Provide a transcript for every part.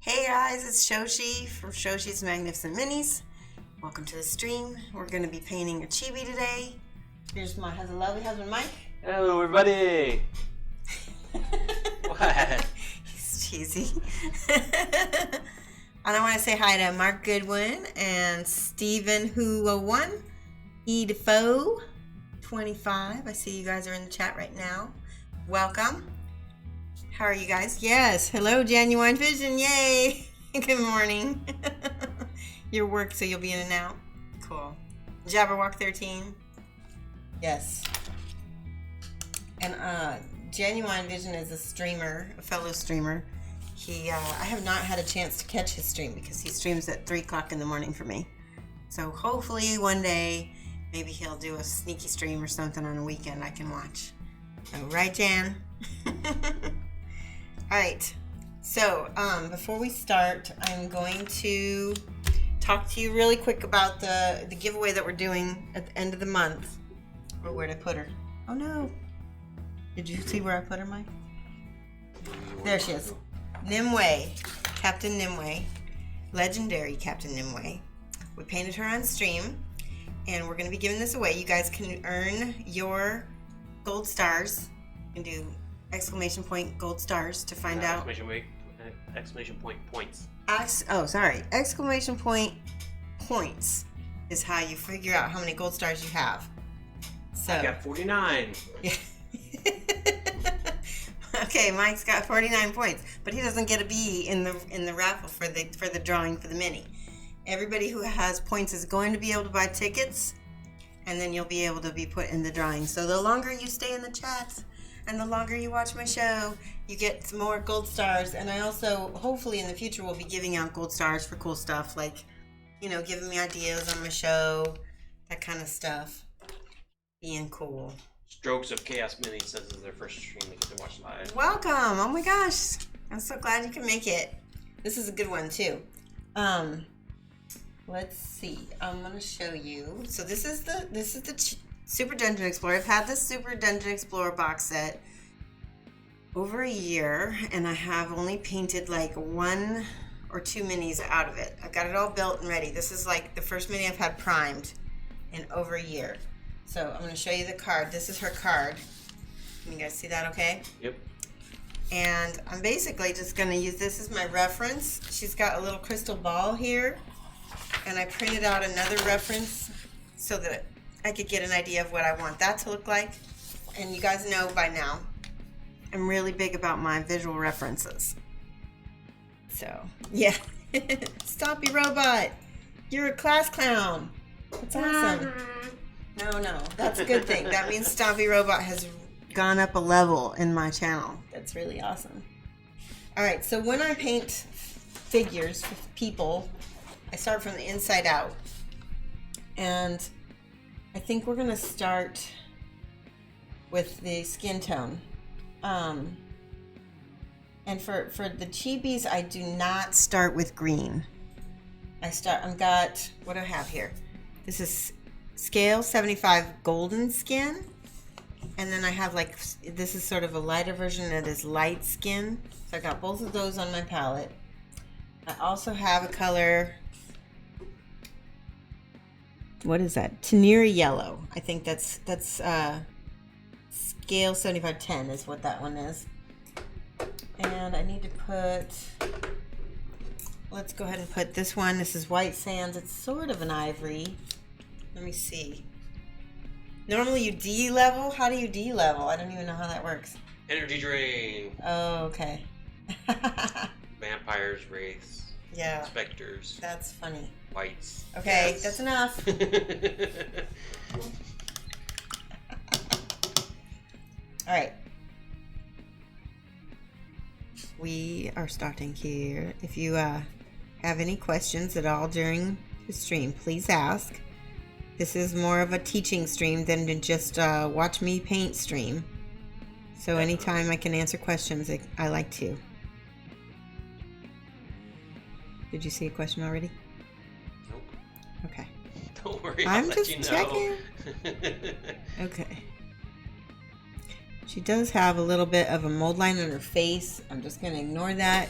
Hey guys, it's Shoshi from Shoshi's Magnificent Minis. Welcome to the stream. We're going to be painting a chibi today. Here's my lovely husband, Mike. Hello, everybody. What? He's cheesy. And I want to say hi to Mark Goodwin and Stephen Who01, E Defoe 25. I see you guys are in the chat right now. Welcome. How are you guys? Yes. Hello, Genuine Vision. Yay. Good morning. Your work, so you'll be in and out. Cool. Jabberwock 13. Yes. And Genuine Vision is a streamer, a fellow streamer. I have not had a chance to catch his stream because he streams at 3 o'clock in the morning for me. So hopefully one day, maybe he'll do a sneaky stream or something on a weekend I can watch. So, right, Jan? Alright, so before we start, I'm going to talk to you really quick about the giveaway that we're doing at the end of the month. Or where'd I put her? Oh no! Did you see where I put her, Mike? There she is. Nimue, Captain Nimue, legendary Captain Nimue. We painted her on stream, and we're going to be giving this away. You guys can earn your gold stars. You can do exclamation point gold stars to find out. Exclamation point points. Exclamation point points is how you figure out how many gold stars you have. So I got 49. Yeah. Okay, Mike's got 49 points, but he doesn't get a B in the raffle for the drawing for the mini. Everybody who has points is going to be able to buy tickets, and then you'll be able to be put in the drawing. So the longer you stay in the chat, and the longer you watch my show, you get some more gold stars. And I also, hopefully in the future, will be giving out gold stars for cool stuff, like, giving me ideas on my show, that kind of stuff. Being cool. Strokes of Chaos Mini says it's their first stream they get to watch live. Welcome! Oh my gosh, I'm so glad you can make it. This is a good one too. Let's see. I'm gonna show you. So this is the Super Dungeon Explorer. I've had this Super Dungeon Explorer box set over a year, and I have only painted like 1 or 2 minis out of it. I've got it all built and ready. This is like the first mini I've had primed in over a year. So I'm going to show you the card. This is her card. Can you guys see that okay? Yep. And I'm basically just going to use this as my reference. She's got a little crystal ball here, and I printed out another reference so that I could get an idea of what I want that to look like. And you guys know by now, I'm really big about my visual references. So, yeah. Stompy Robot, you're a class clown. That's awesome. No, that's a good thing. That means Stompy Robot has gone up a level in my channel. That's really awesome. All right, so when I paint figures with people, I start from the inside out. And I think we're going to start with the skin tone. And for the chibis, I do not start with green. I've got, what do I have here? This is Scale 75 golden skin, and then I have this is sort of a lighter version that is light skin. So I got both of those on my palette. I also have a color, what is that? Tenere yellow. I think that's Scale 7510 is what that one is. And I need to let's go ahead and put this one. This is White Sands. It's sort of an ivory. Let me see. Normally you D-level? How do you D-level? I don't even know how that works. Energy drain. Oh, okay. Vampires, wraiths. Yeah. Specters. That's funny. Whites. Okay, yes. That's enough. All right. We are starting here. If you have any questions at all during the stream, please ask. This is more of a teaching stream than just watch me paint stream. So anytime I can answer questions, I like to. Did you see a question already? Nope. Okay. Don't worry, I'm I'll just let you checking. know. Okay. She does have a little bit of a mold line on her face. I'm just going to ignore that.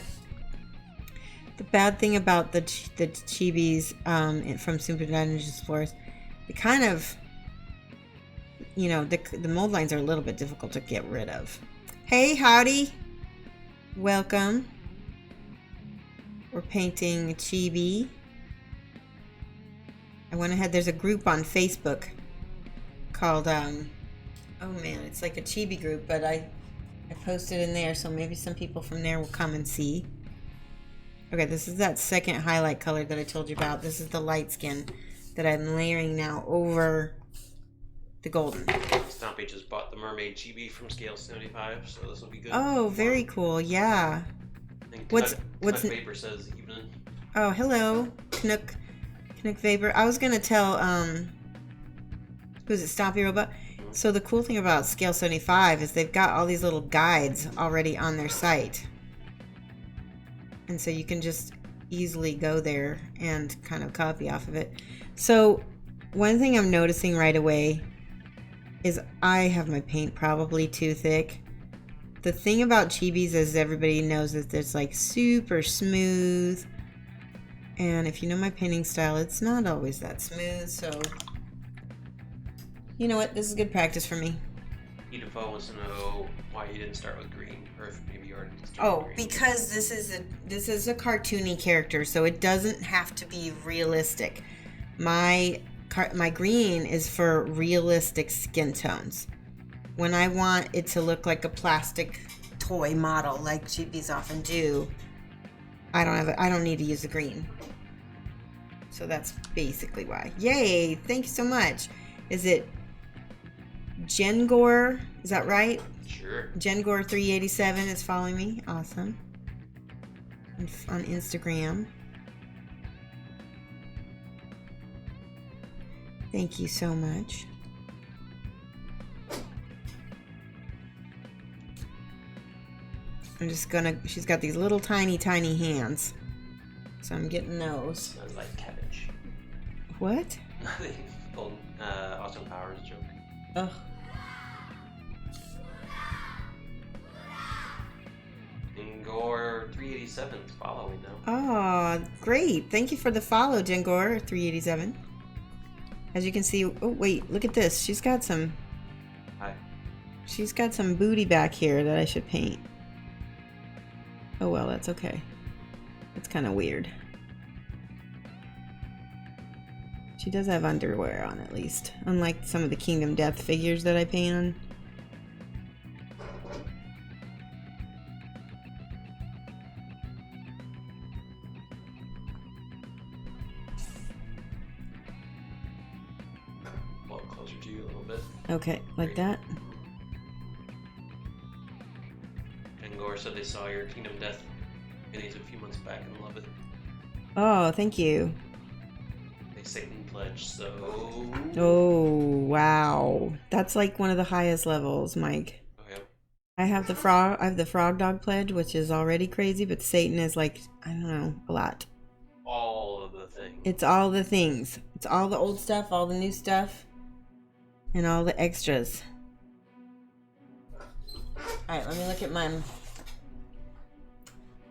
The bad thing about the chibis from Super Ninja Explorers, it kind of, you know, the mold lines are a little bit difficult to get rid of. Hey, howdy. Welcome. We're painting chibi. I went ahead, there's a group on Facebook called, oh man, it's like a chibi group, but I posted in there, so maybe some people from there will come and see. Okay, this is that second highlight color that I told you about. This is the light skin that I'm layering now over the golden. Stompy just bought the mermaid chibi from scale 75, so this will be good. Oh, very cool. Yeah. What's Vapor says evening. Oh, hello, Canuck Vapor. I was gonna tell who's it, Stompy Robot? So the cool thing about scale 75 is they've got all these little guides already on their site. And so you can just easily go there and kind of copy off of it. So one thing I'm noticing right away is I have my paint probably too thick. The thing about chibis, as everybody knows, is it's like super smooth. And if you know my painting style, it's not always that smooth. So you know what? This is good practice for me. Edifo wants to know why you didn't start with green, or if maybe you already started with green. Because this is a cartoony character, so it doesn't have to be realistic. My green is for realistic skin tones. When I want it to look like a plastic toy model, like chibis often do, I don't need to use the green. So that's basically why. Yay! Thank you so much. Is it Gengor? Is that right? Sure. Gengor 387 is following me. Awesome. On Instagram. Thank you so much. I'm just gonna, she's got these little tiny hands. So I'm getting those. Sounds like cabbage. What? They pulled Austin Powers joke. Ugh. Gengor 387 is following now. Oh, great. Thank you for the follow, Gengor 387. As you can see, oh wait, look at this. She's got some booty back here that I should paint. Oh well, that's okay. It's kind of weird. She does have underwear on, at least. Unlike some of the Kingdom Death figures that I paint on. Well, closer to you a little bit. Okay, like that. Gengor said they saw your Kingdom Death videos a few months back and love it. Oh, thank you. They Satan pledge, so. Oh, wow. That's like one of the highest levels, Mike. Oh, yeah. I have the frog dog pledge, which is already crazy, but Satan is like, I don't know, a lot. All of the things. It's all the things. It's all the old stuff, all the new stuff, and all the extras. Alright, let me look at mine.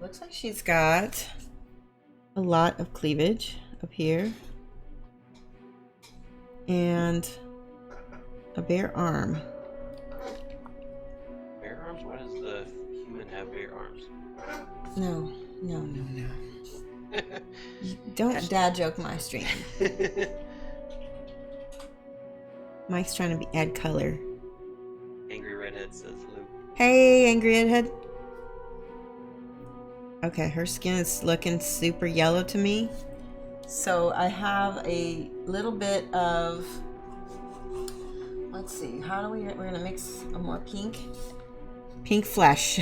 Looks like she's got a lot of cleavage up here. And a bare arm. Bare arms? Why does the human have bare arms? No. Don't dad joke my stream. Mike's trying to add color. Angry Redhead says hello. Hey, Angry Redhead. Okay, her skin is looking super yellow to me. So I have a little bit of, let's see, we're gonna mix a more pink flesh.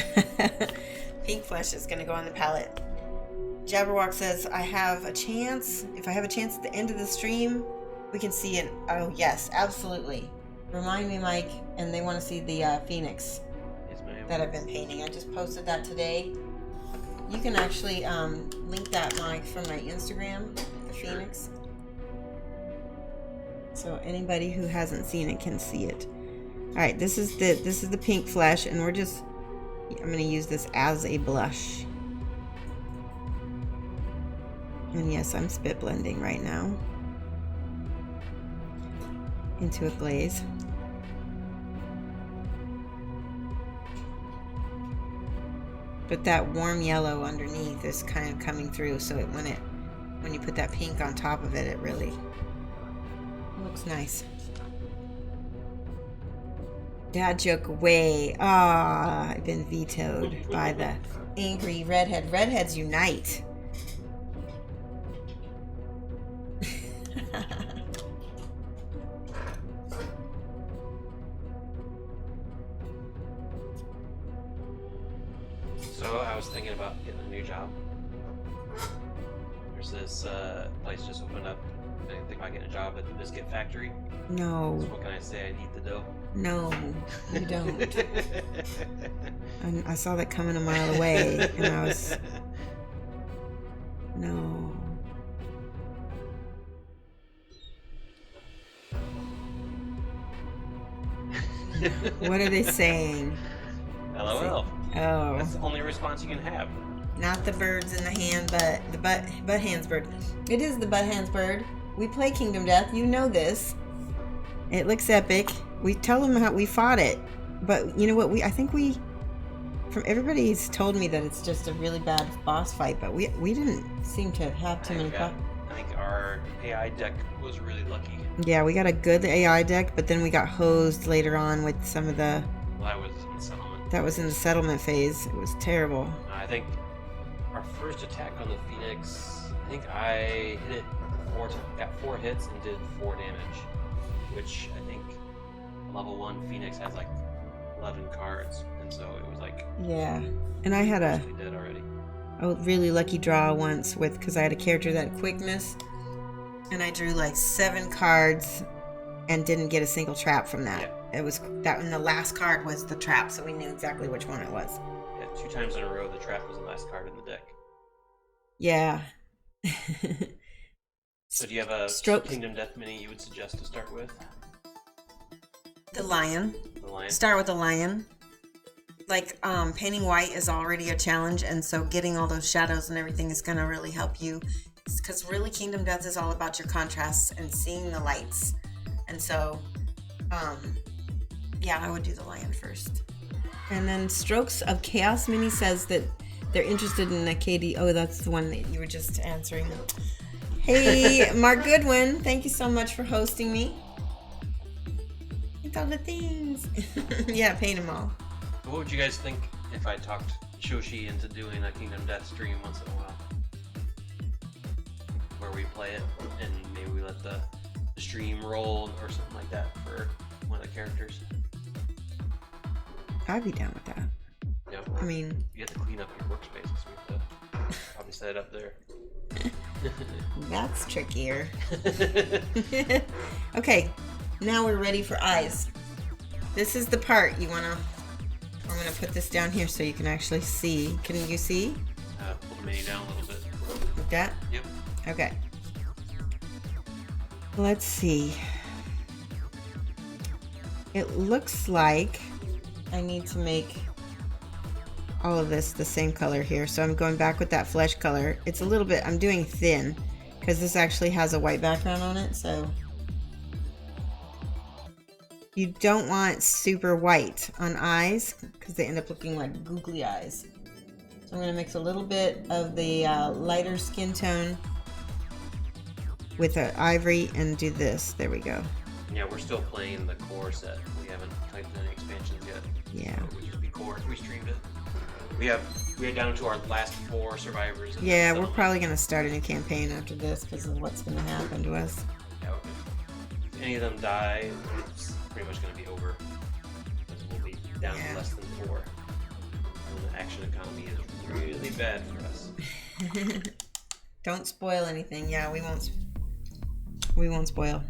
Pink flesh is gonna go on the palette. Jabberwock says, if I have a chance at the end of the stream, we can see it. Oh yes, absolutely. Remind me, Mike, and they want to see the Phoenix that I've been painting. I just posted that today. You can actually link that, Mike, from my Instagram, the Phoenix. So anybody who hasn't seen it can see it. All right, this is the pink flesh, and I'm gonna use this as a blush. And yes, I'm spit blending right now into a glaze. But that warm yellow underneath is kind of coming through, so when you put that pink on top of it, it really looks nice. Dad joke away. Ah, I've been vetoed by the angry redhead. Redheads unite. So I was thinking about getting a new job. There's this place just opened up. I think about getting a job at the biscuit factory. No. So what can I say? I need the dough. No, you don't. And I saw that coming a mile away, and I was... No. What are they saying? LOL. Oh. That's the only response you can have. Not the birds in the hand, but the butt hands bird. It is the butt hands bird. We play Kingdom Death. You know this. It looks epic. We tell them how we fought it, but you know what? I think from everybody's told me that it's just a really bad boss fight, but we didn't seem to have too many problems. I think our AI deck was really lucky. Yeah, we got a good AI deck, but then we got hosed later on with some of the. Well, that was in the settlement. That was in the settlement phase. It was terrible. I think our first attack on the Phoenix, I think I hit it got 4 hits and did 4 damage, which I think level 1 Phoenix has like 11 cards, and so it was like and I had a dead already. really lucky draw once because I had a character that had quickness, and I drew like 7 cards and didn't get a single trap from that. It was that, and the last card was the trap, so we knew exactly which one it was. Yeah, 2 times in a row the trap was the last card in the deck. Yeah. So do you have a Kingdom Death mini you would suggest to start with? The lion. The lion? Start with the lion. Like, painting white is already a challenge, and so getting all those shadows and everything is going to really help you. Because really, Kingdom Death is all about your contrasts and seeing the lights. And so, yeah, I would do the lion first. And then Strokes of Chaos Mini says that they're interested in a KD. Oh, that's the one that you were just answering. Hey, Mark Goodwin, thank you so much for hosting me. Think all the things. Yeah, paint them all. What would you guys think if I talked Shoshi into doing a Kingdom Death stream once in a while? Where we play it, and maybe we let the stream roll or something like that for one of the characters. I'd be down with that. Yeah. I mean... You have to clean up your workspace, so we have to probably set it up there. That's trickier. Okay, now we're ready for eyes. This is the part I'm gonna put this down here so you can actually see. Can you see? Pull the mini down a little bit. Like that? Yep. Okay. Let's see. It looks like I need to make all of this the same color here. So I'm going back with that flesh color. It's a little bit, I'm doing thin because this actually has a white background on it. So you don't want super white on eyes because they end up looking like googly eyes. So I'm going to mix a little bit of the lighter skin tone with the ivory and do this. There we go. Yeah, we're still playing the core set. We haven't typed in any expansions yet. Yeah. So it would just be core if we streamed it. We are down to our last 4 survivors. Yeah, we're probably going to start a new campaign after this because of what's going to happen to us. Yeah, if any of them die, it's pretty much going to be over. Because we'll be down to less than 4. And the action economy is really bad for us. Don't spoil anything. Yeah, we won't spoil.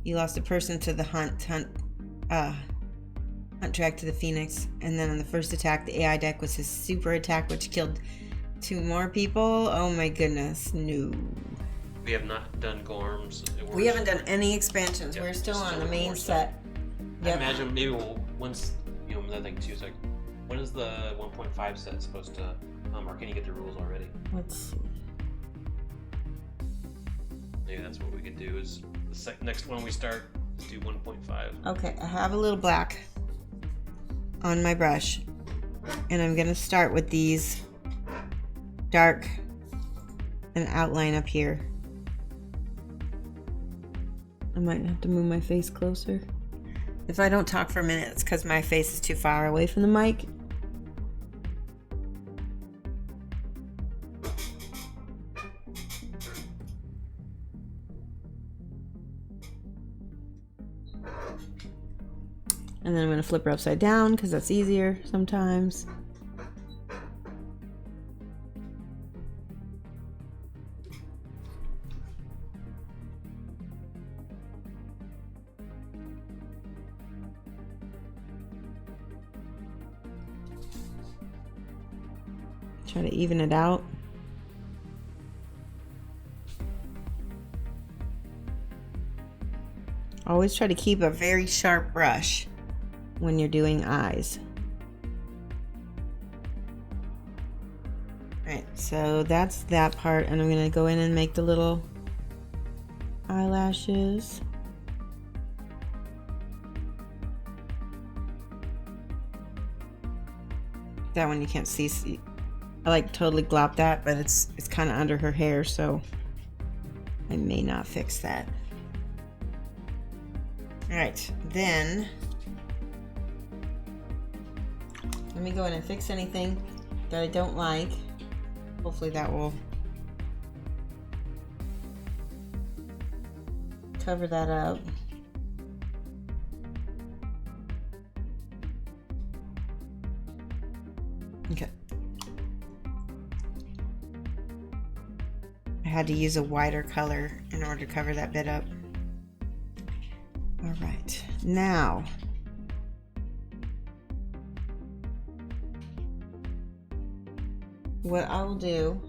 You lost a person to the hunt track to the Phoenix, and then on the first attack, the AI deck was his super attack, which killed 2 more people. Oh my goodness, no. We have not done Gorms. We haven't done any expansions. We're still on the main set. I imagine maybe once, another thing too is like, when is the 1.5 set supposed to come, or can you get the rules already? Let's see. Maybe that's what we could do is the next one we start, do 1.5. Okay, I have a little black on my brush, and I'm gonna start with these dark and outline up here. I might have to move my face closer. If I don't talk for a minute, it's because my face is too far away from the mic. And then I'm going to flip her upside down because that's easier sometimes. Try to even it out. Always try to keep a very sharp brush when you're doing eyes. Alright, so that's that part, and I'm going to go in and make the little eyelashes. That one you can't see. I like totally glopped that, but it's kind of under her hair, so I may not fix that. Alright, then let me go in and fix anything that I don't like. Hopefully that will cover that up. Okay. I had to use a wider color in order to cover that bit up. All right, now what I will do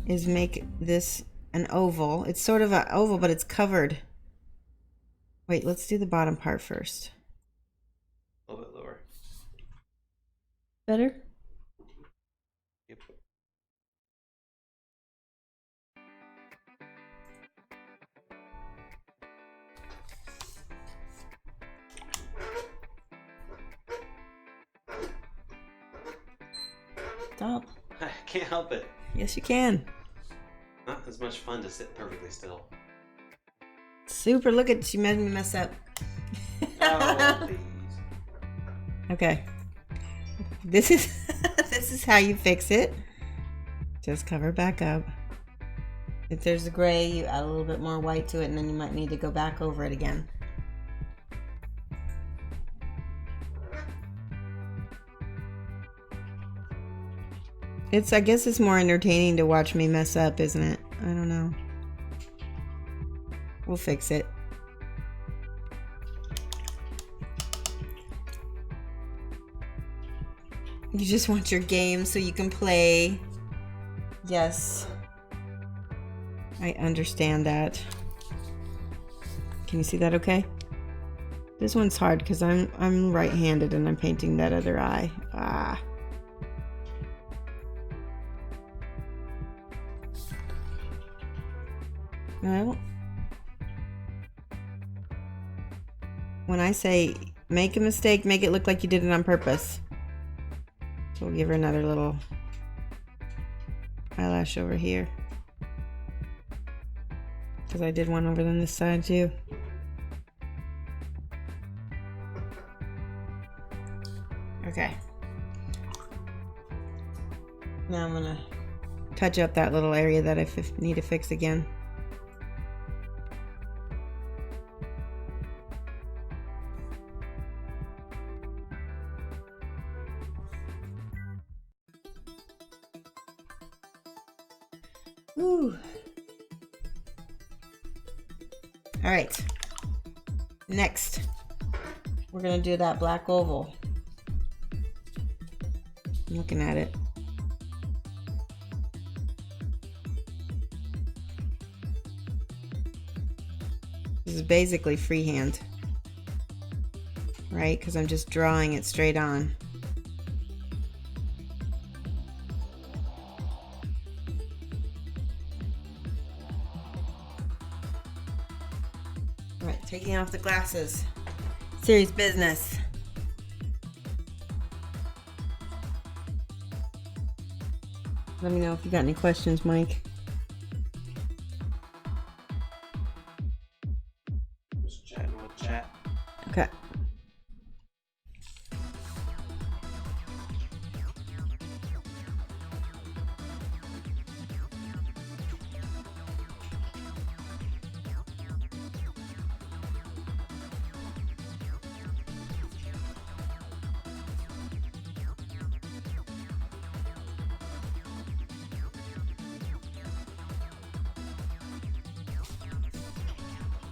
is make this an oval. It's sort of an oval, but it's covered. Wait, let's do the bottom part first. A little bit lower. Better? Yep. Stop. I can't help it. Yes, you can. Not as much fun to sit perfectly still. Super. Look at, she made me mess up. Oh, please. Okay. This is this is how you fix it. Just cover back up. If there's a gray, you add a little bit more white to it, and then you might need to go back over it again. I guess it's more entertaining to watch me mess up, isn't it? I don't know. We'll fix it. You just want your game so you can play. Yes. I understand that. Can you see that okay? This one's hard because I'm right-handed and I'm painting that other eye. Ah. Well, when I say make a mistake, make it look like you did it on purpose. So we'll give her another little eyelash over here. Because I did one over on this side too. Okay. Now I'm gonna touch up that little area that I need to fix again. Ooh. All right. Next, we're gonna do that black oval. I'm looking at it. This is basically freehand, right? Because I'm just drawing it straight on. taking off the glasses. Serious business. Let me know if you got any questions, Mike. Just chatting with chat. Okay.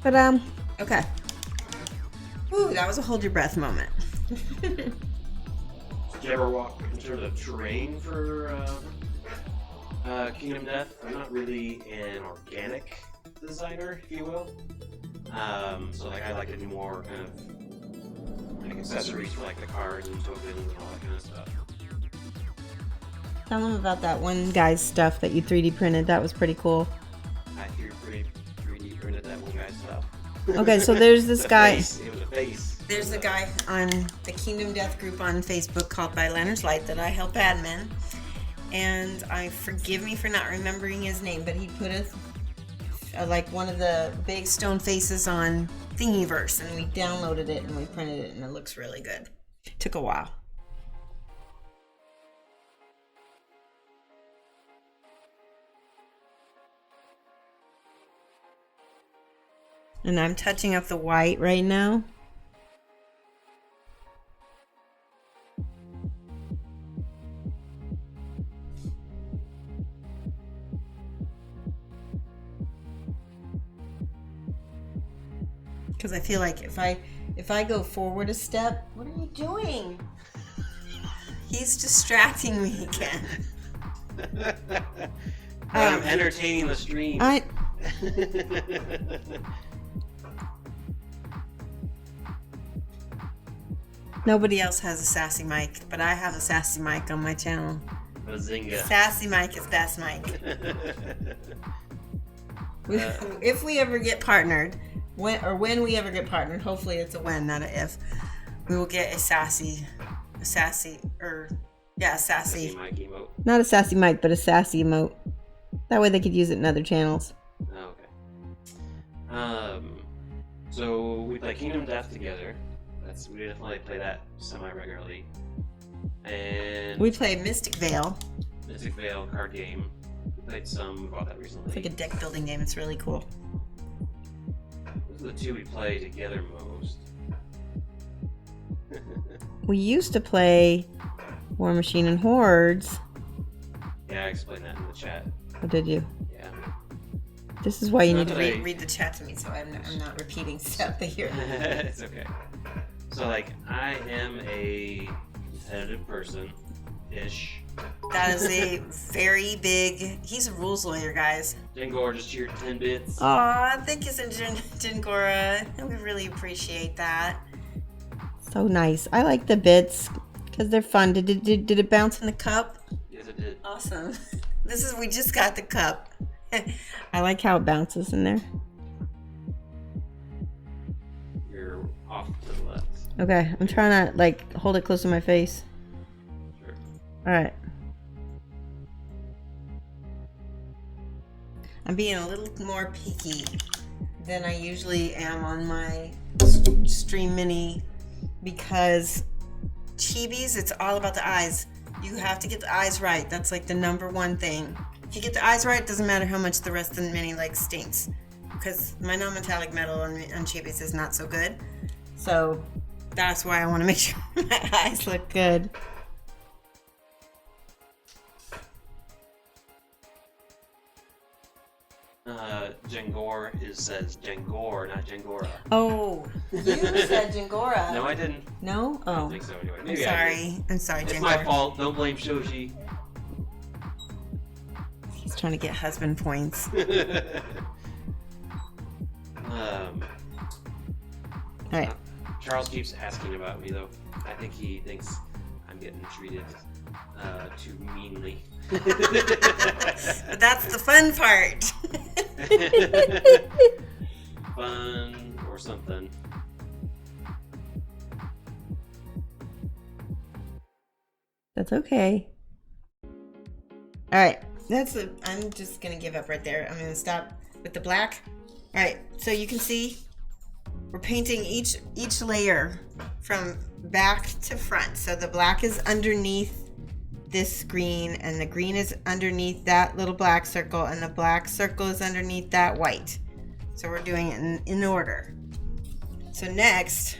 But okay. Ooh, that was a hold your breath moment. Did you ever walk in terms of terrain for Kingdom Death? I'm not really an organic designer, if you will. So like I like to do more kind of like accessories for like the cards and tokens and all that kind of stuff. Tell them about that one guy's stuff that you 3D printed. That was pretty cool. I 3D printed that one guy's stuff. Okay, so there's this guy. It was a face. There's a guy on the Kingdom Death group on Facebook called By Lantern's Light that I help admin. And forgive me for not remembering his name, but he put like one of the big stone faces on Thingiverse, and we downloaded it and we printed it, and it looks really good. Took a while. And I'm touching up the white right now. Because I feel like if I go forward a step, what are you doing? He's distracting me again. I'm entertaining the stream. Nobody else has a sassy mic, but I have a sassy mic on my channel. Bazinga. Sassy mic is best mic. If we ever get partnered, when we ever get partnered, hopefully it's a when, not a if, we will get a sassy mic emote. Not a sassy mic, but a sassy emote. That way they could use it in other channels. Oh, okay. So we play Kingdom Death together. We definitely play that semi-regularly. And We play Mystic Veil. Mystic Veil card game. We played some about that recently. It's like a deck building game. It's really cool. Those are the two we play together most. We used to play War Machine and Hordes. Yeah, I explained that in the chat. Oh, did you? Yeah. This is why you Not need to that read the chat to me, so I'm not repeating stuff that you're... It's okay. So, like, I am a competitive person-ish. That is a very big... He's a rules lawyer, guys. Jengor just cheered 10 bits. Aw, thank you, Jingora. We really appreciate that. So nice. I like the bits because they're fun. Did it bounce in the cup? Yes, it did. Awesome. We just got the cup. I like how it bounces in there. You're off to the left. Okay, I'm trying to hold it close to my face. Sure. All right. I'm being a little more picky than I usually am on my Stream Mini because chibis, it's all about the eyes. You have to get the eyes right. That's like the number one thing. If you get the eyes right, it doesn't matter how much the rest of the mini stinks. Because my non-metallic metal on chibis is not so good. So that's why I want to make sure my eyes look good. Jengor says Jengor, not Jengora. Oh, you said Jingora. No, I didn't. No? Oh. I don't think so anyway. I'm Maybe sorry. I'm sorry, It's Jingora. my fault. Don't blame Shoshi. He's trying to get husband points. Alright. Charles keeps asking about me though. I think he thinks I'm getting treated too meanly. But that's the fun part. Fun or or something. That's okay. All right, I'm just gonna give up right there. I'm gonna stop with the black. All right, so you can see we're painting each layer from back to front. So the black is underneath this green, and the green is underneath that little black circle, and the black circle is underneath that white. So we're doing it in order. So next,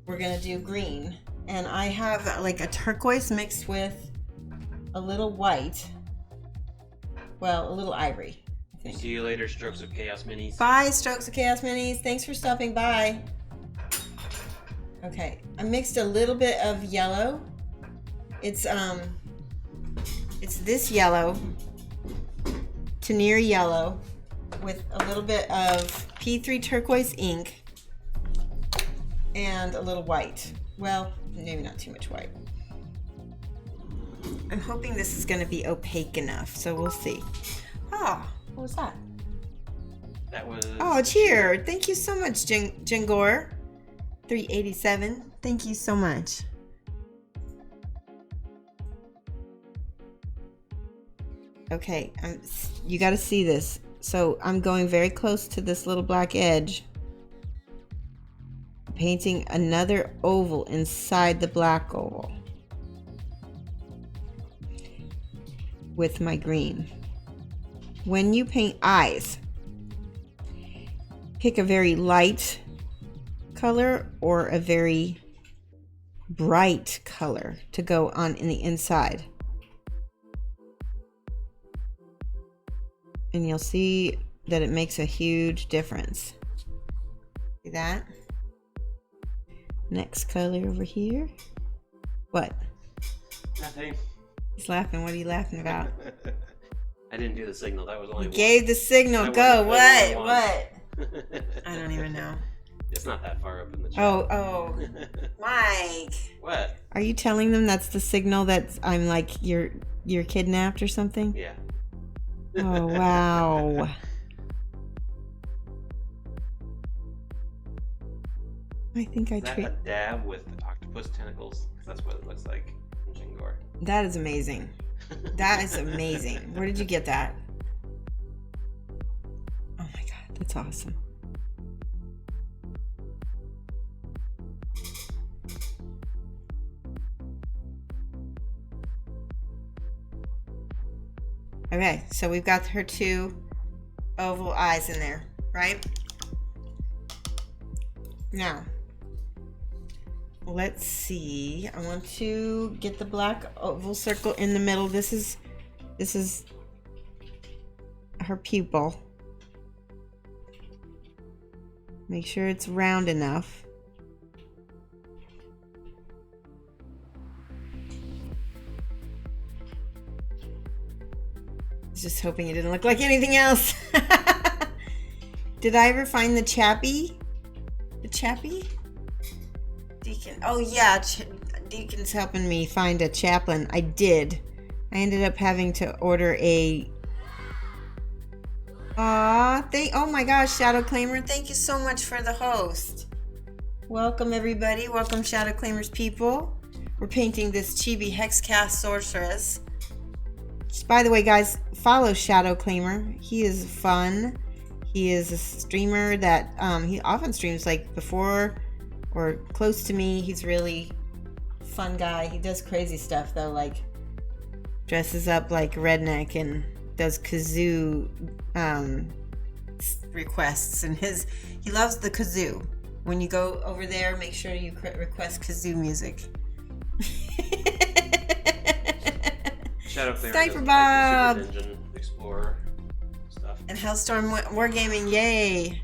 we're gonna do green. And I have like a turquoise mixed with a little white. Well, a little ivory, I think. See you later, Strokes of Chaos Minis. Bye, Strokes of Chaos Minis. Thanks for stopping by. Okay, I mixed a little bit of yellow. It's this yellow, Tenier yellow, with a little bit of P3 turquoise ink and a little white. Well, maybe not too much white. I'm hoping this is going to be opaque enough, so we'll see. Oh, what was that? That was... Oh, cheer. Thank you so much, Jingor. 387. Thank you so much. Okay, you got to see this. So I'm going very close to this little black edge. Painting another oval inside the black oval with my green. When you paint eyes, pick a very light color or a very bright color to go on in the inside. And you'll see that it makes a huge difference. See that? Next color over here. What? Nothing. He's laughing. What are you laughing about? I didn't do the signal. That was only You one. gave the signal. Go. What? What? I don't even know. It's not that far up in the chat. Oh. Mike. What? Are you telling them that's the signal that I'm like you're kidnapped or something? Yeah. Oh, wow. I think I Is that a dab with octopus tentacles? That's what it looks like in Jingor. That is amazing. That is amazing. Where did you get that? Oh my god, that's awesome. Okay, so we've got her two oval eyes in there, right? Now, let's see. I want to get the black oval circle in the middle. This is her pupil. Make sure it's round enough. I was just hoping it didn't look like anything else. Did I ever find the chappie? The chappie? Deacon. Oh yeah, Deacon's helping me find a chaplain. I did. I ended up having to order a... oh my gosh, Shadow Claimer. Thank you so much for the host. Welcome everybody. Welcome Shadow Claimers people. We're painting this chibi Hexcast Sorceress. Just, by the way, guys, follow Shadow Claimer. He is fun. He is a streamer that he often streams like before or close to me. He's really fun guy. He does crazy stuff though, like dresses up like redneck and does kazoo requests, and he loves the kazoo. When you go over there, make sure you request kazoo music. Shadow Claimer Sniper does Bob! like the Super Dungeon Explorer stuff. And Hellstorm Wargaming, yay!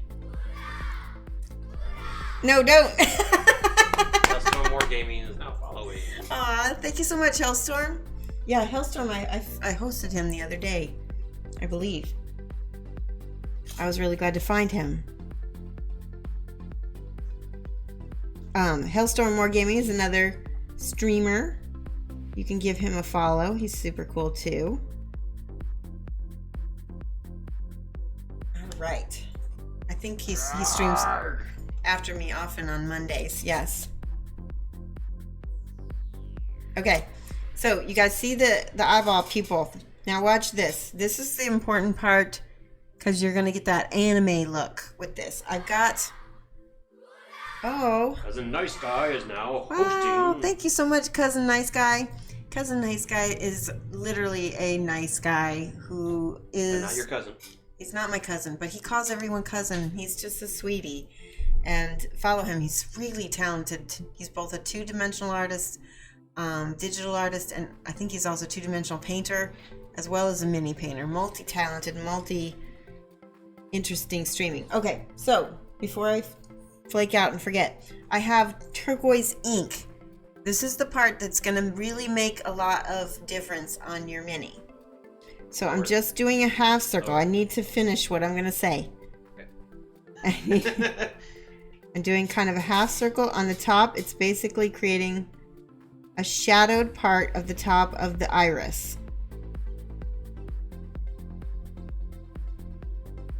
No, don't! Hellstorm Wargaming is now following. Aw, thank you so much, Hellstorm. Yeah, Hellstorm, I hosted him the other day, I believe. I was really glad to find him. Hellstorm Wargaming is another streamer. You can give him a follow. He's super cool too. All right. I think he streams after me often on Mondays. Yes. Okay. So you guys see the eyeball pupil. Now watch this. This is the important part because you're going to get that anime look with this. I've got... Oh. Cousin Nice Guy is now hosting. Wow, thank you so much, Cousin Nice Guy. Cousin Nice Guy is literally a nice guy who is... Not your cousin. He's not my cousin, but he calls everyone cousin. He's just a sweetie. And follow him. He's really talented. He's both a two-dimensional artist, digital artist, and I think he's also a two-dimensional painter, as well as a mini painter. Multi-talented, multi-interesting streaming. Okay, so before I flake out and forget, I have turquoise ink. This is the part that's going to really make a lot of difference on your mini. So I'm just doing a half circle. I need to finish what I'm going to say. Okay. I'm doing kind of a half circle on the top. It's basically creating a shadowed part of the top of the iris.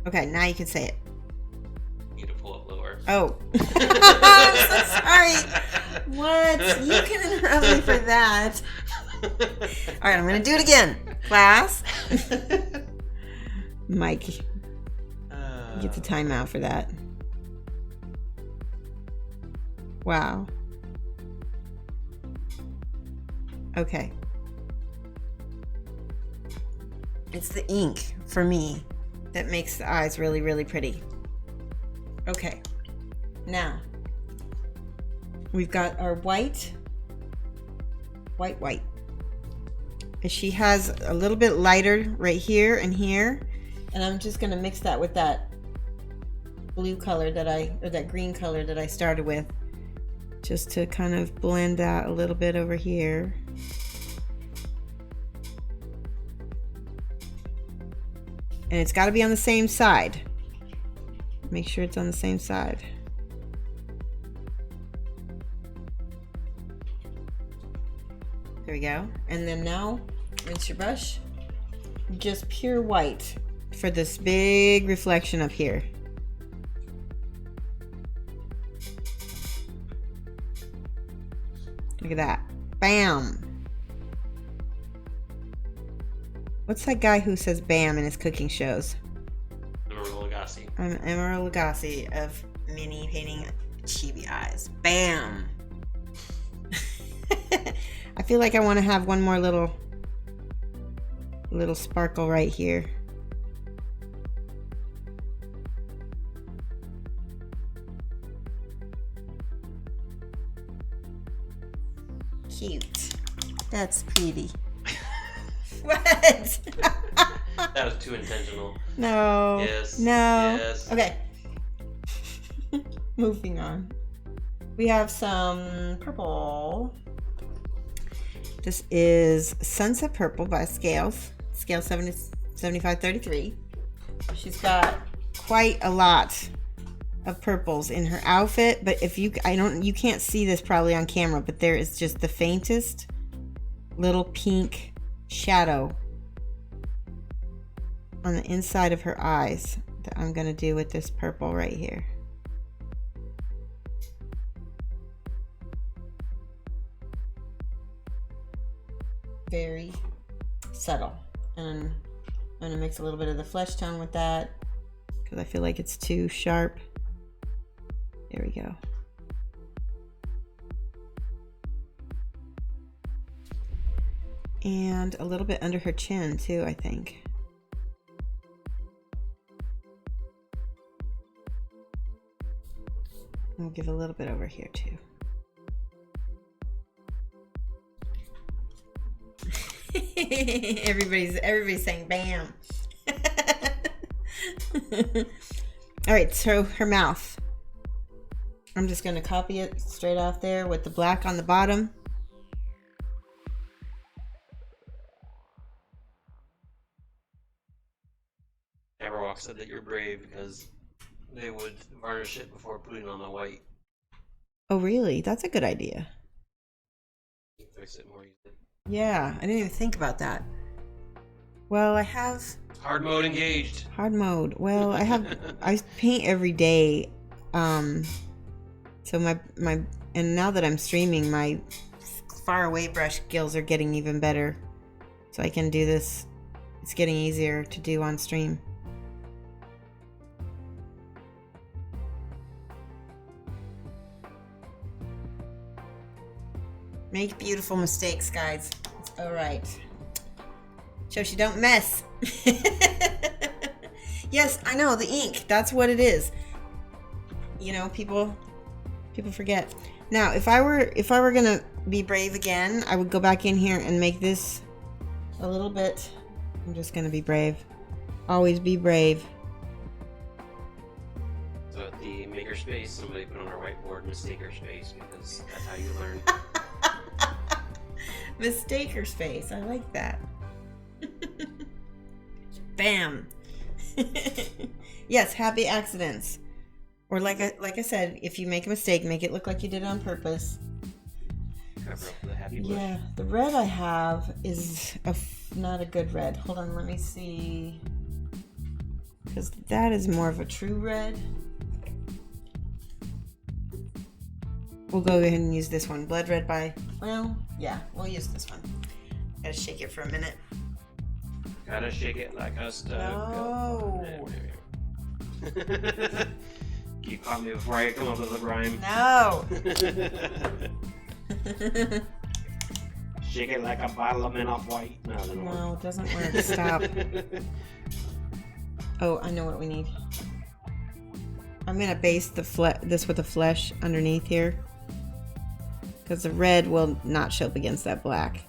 Okay, now you can say it. You need to pull it lower. Oh. I'm so sorry. What? You can interrupt me for that. All right, I'm going to do it again. Class. Mike, you get the timeout for that. Wow. Okay. It's the ink for me that makes the eyes really, really pretty. Okay. Now, we've got our white. And she has a little bit lighter right here and here. And I'm just going to mix that with that blue color or that green color that I started with. Just to kind of blend out a little bit over here. And it's got to be on the same side. Make sure it's on the same side. There we go. And then now, rinse your brush. Just pure white for this big reflection up here. Look at that. Bam. What's that guy who says bam in his cooking shows? Emerald Lagasse. I'm Emerald Lagasse of mini painting chibi eyes. Bam. I feel like I want to have one more little sparkle right here. Cute. That's pretty. What? That was too intentional. No. Yes. No. Yes. Okay. Moving on. We have some purple. This is Sunset Purple by Scales. Scale 7533. She's got quite a lot of purples in her outfit, but if you can't see this probably on camera, but there is just the faintest little pink shadow on the inside of her eyes that I'm going to do with this purple right here. Very subtle. And I'm going to mix a little bit of the flesh tone with that because I feel like it's too sharp. There we go. And a little bit under her chin too, I think. I'll give a little bit over here too. Everybody's saying bam. All right, so her mouth. I'm just going to copy it straight off there with the black on the bottom. Everwalk said that you're brave because they would varnish it before putting on the white. Oh, really? That's a good idea. Fix it more easily. Yeah, I didn't even think about that. Well, I have Hard mode engaged. hard mode. Well, I paint every day. So my and now that I'm streaming, my far away brush skills are getting even better. So I can do this. It's getting easier to do on stream. Make beautiful mistakes, guys. It's all right. Shows you don't mess. Yes, I know, the ink. That's what it is. You know, people forget. Now, if I were gonna be brave again, I would go back in here and make this a little bit. I'm just gonna be brave. Always be brave. So at the makerspace, somebody put on our whiteboard mistakerspace because that's how you learn. Mistaker space. I like that. Bam. Yes, happy accidents. Or like I said, if you make a mistake, make it look like you did it on purpose. Cover up the happy bush. Yeah, the red I have is not a good red. Hold on, let me see. Because that is more of a true red. We'll go ahead and use this one. Blood red by, well, yeah, we'll use this one. Gotta shake it for a minute. Gotta shake it like a stove. No. You caught me before I come up with a rhyme. No. Shake it like a bottle of men off white. No, it doesn't work. Stop. Oh, I know what we need. I'm gonna base this with the flesh underneath here, because the red will not show up against that black.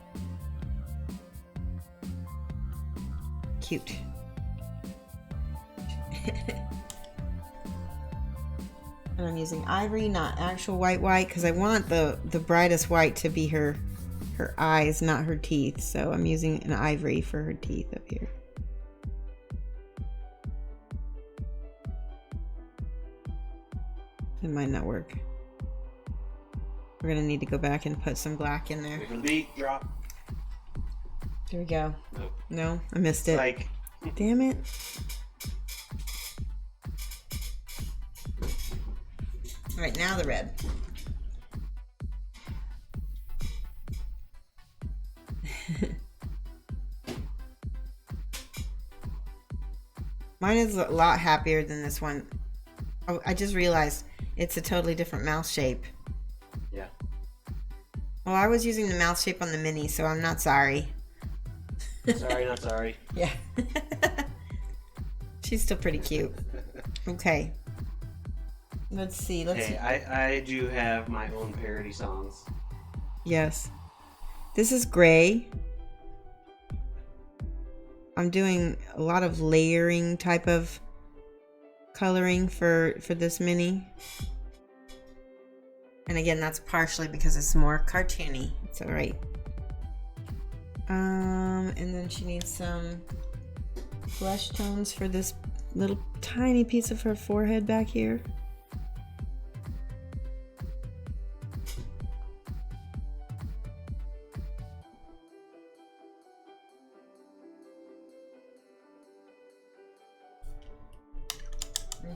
Cute. And I'm using ivory, not actual white, because I want the brightest white to be her eyes, not her teeth. So I'm using an ivory for her teeth up here. It might not work. We're gonna need to go back and put some black in there. Wait for the beat, drop. There we go. Nope. No, I missed it. Like, damn it. All right, now the red. Mine is a lot happier than this one. Oh, I just realized it's a totally different mouth shape. yeah. Well, I was using the mouth shape on the mini, so I'm not sorry. Sorry, not sorry. Yeah. She's still pretty cute. Okay. Let's see. Hey, I do have my own parody songs. Yes. This is gray. I'm doing a lot of layering type of coloring for this mini. And again, that's partially because it's more cartoony. It's all right. And then she needs some flesh tones for this little tiny piece of her forehead back here.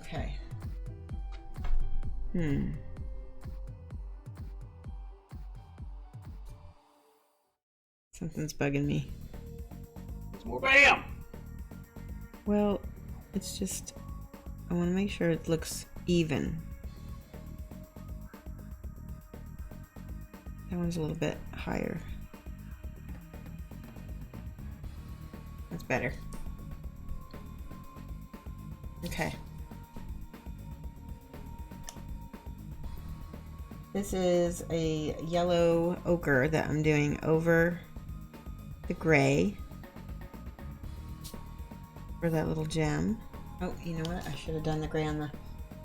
Okay. Something's bugging me. It's more bam! Well, it's just, I want to make sure it looks even. That one's a little bit higher. That's better. Okay. This is a yellow ochre that I'm doing over the gray for that little gem. Oh, you know what? I should have done the gray on the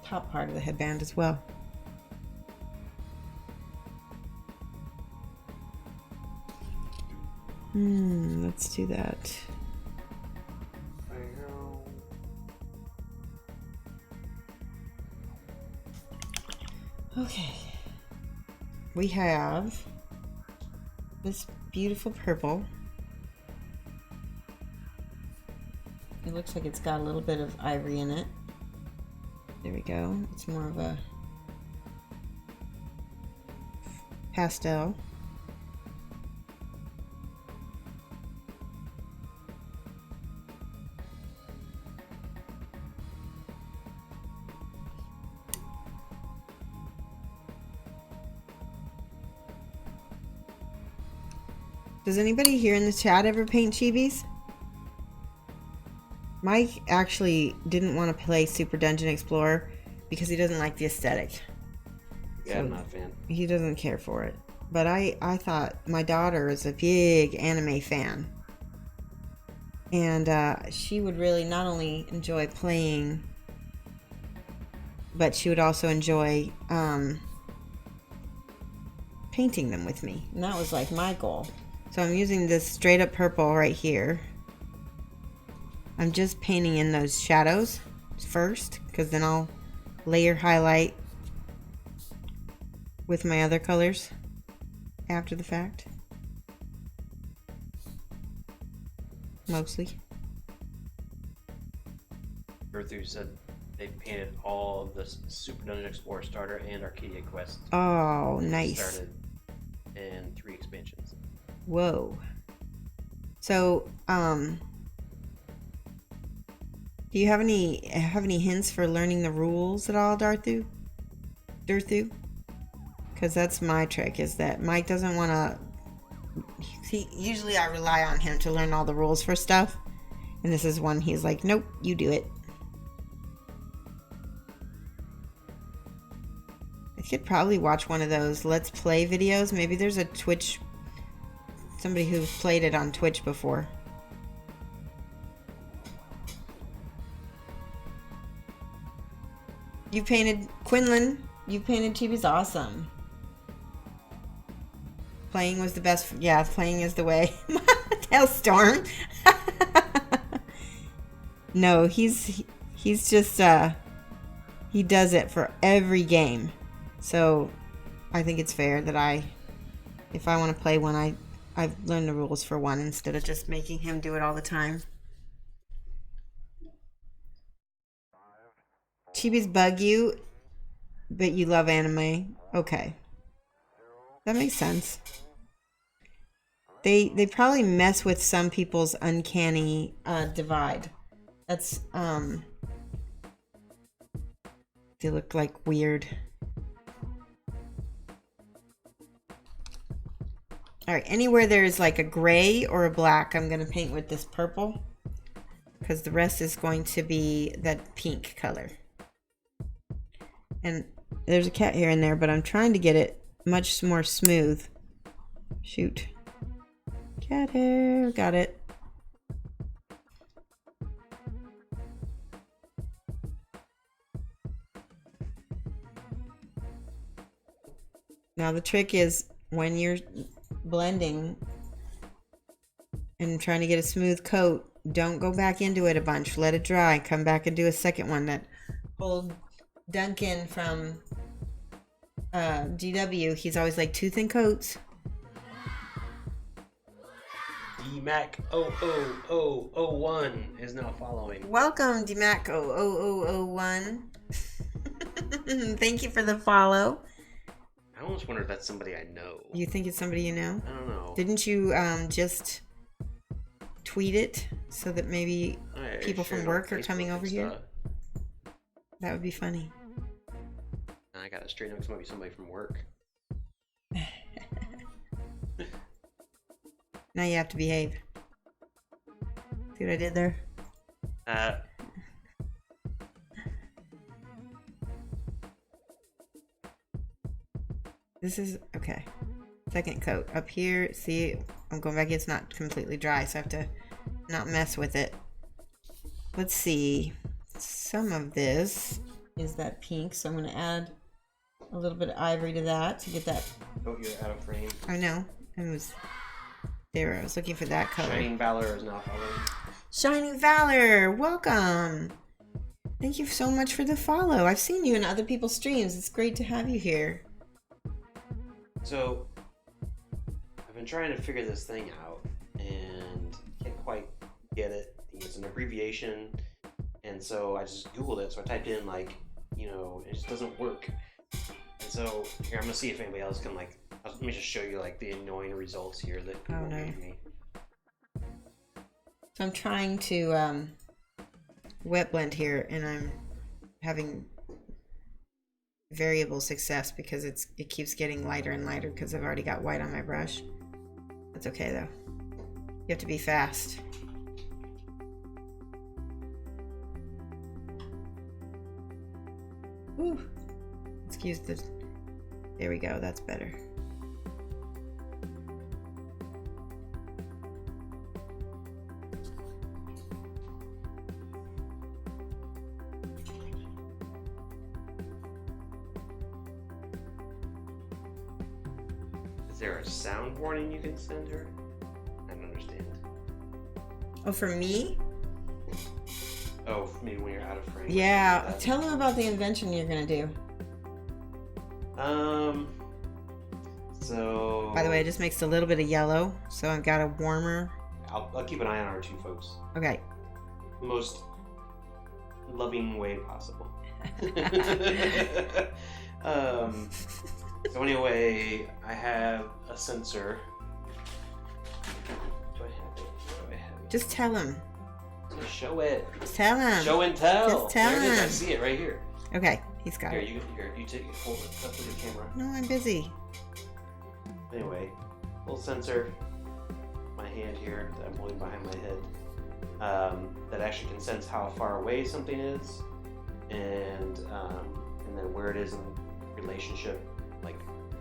top part of the headband as well. Let's do that. Okay. We have this beautiful purple. looks like it's got a little bit of ivory in it. There we go. It's more of a pastel. Does anybody here in the chat ever paint chibis? Mike actually didn't want to play Super Dungeon Explorer because he doesn't like the aesthetic. Yeah, So I'm not a fan. he doesn't care for it. But I thought my daughter is a big anime fan. And she would really not only enjoy playing, but she would also enjoy painting them with me. And that was like my goal. So I'm using this straight up purple right here. I'm just painting in those shadows first, because then I'll layer highlight with my other colors after the fact. Mostly. Earthu said they painted all of the Super Dungeon Explorer starter and Arcadia Quest. Oh, nice. Started in 3 expansions. Whoa. So, do you have any hints for learning the rules at all, Darthu? Because that's my trick, is that Mike doesn't want to... Usually I rely on him to learn all the rules for stuff. And this is one he's like, nope, you do it. I could probably watch one of those Let's Play videos. Maybe there's a Twitch... Somebody who's played it on Twitch before. You painted Quinlan. You painted chibis. Awesome. Playing was the best. Yeah, playing is the way. Hailstorm. No, he's just he does it for every game. So I think it's fair that if I want to play one, I've learned the rules for one instead of just making him do it all the time. Chibis bug you, but you love anime. Okay. That makes sense. They probably mess with some people's uncanny divide. That's they look like weird. Alright, anywhere there's like a gray or a black, I'm gonna paint with this purple. Because the rest is going to be that pink color. And there's a cat here and there, but I'm trying to get it much more smooth. Shoot. Cat hair. Got it. Now the trick is when you're blending and trying to get a smooth coat, don't go back into it a bunch. Let it dry. Come back and do a second one. That whole Duncan from GW, he's always like 2 thin coats. DMAC00001 is now following. Welcome, DMAC00001. Thank you for the follow. I almost wonder if that's somebody I know. You think it's somebody you know? I don't know. Didn't you just tweet it so that maybe people from work are coming over here? That would be funny. I got it straight up. This might be somebody from work. Now you have to behave. See what I did there? This is okay. Second coat up here. See, I'm going back. It's not completely dry, so I have to not mess with it. Let's see. Some of this is that pink, so I'm going to add a little bit of ivory to that to get that. Oh, you're out of frame. I know. It was there. I was looking for that color. Shining Valor is now following. Shining Valor, welcome. Thank you so much for the follow. I've seen you in other people's streams. It's great to have you here. So, I've been trying to figure this thing out and can't quite get it. The It's an abbreviation, and so I just Googled it. So I typed in like, it just doesn't work. And so here, I'm gonna see if anybody else can like. Let me just show you like the annoying results here that people gave me. So I'm trying to wet blend here, and I'm having variable success because it keeps getting lighter and lighter because I've already got white on my brush. That's okay though. You have to be fast. Ooh. Excuse the... There we go, that's better. Is there a sound warning you can send her? I don't understand. Oh, for me? Oh, maybe when you're out of frame. Yeah, tell them about the invention you're gonna do. So... By the way, it just makes a little bit of yellow, so I've got a warmer. I'll keep an eye on her too, folks. Okay. The most loving way possible. So anyway, I have a sensor. Do I have it? Just tell him. Show it. Just tell him. Show and tell. Just tell there it is. him. I see it right here. Okay, he's got Here, it. you take it. Hold it up to the camera. No, I'm busy. Anyway, little sensor. My hand here that I'm holding behind my head. That actually can sense how far away something is, and then where it is in relationship, like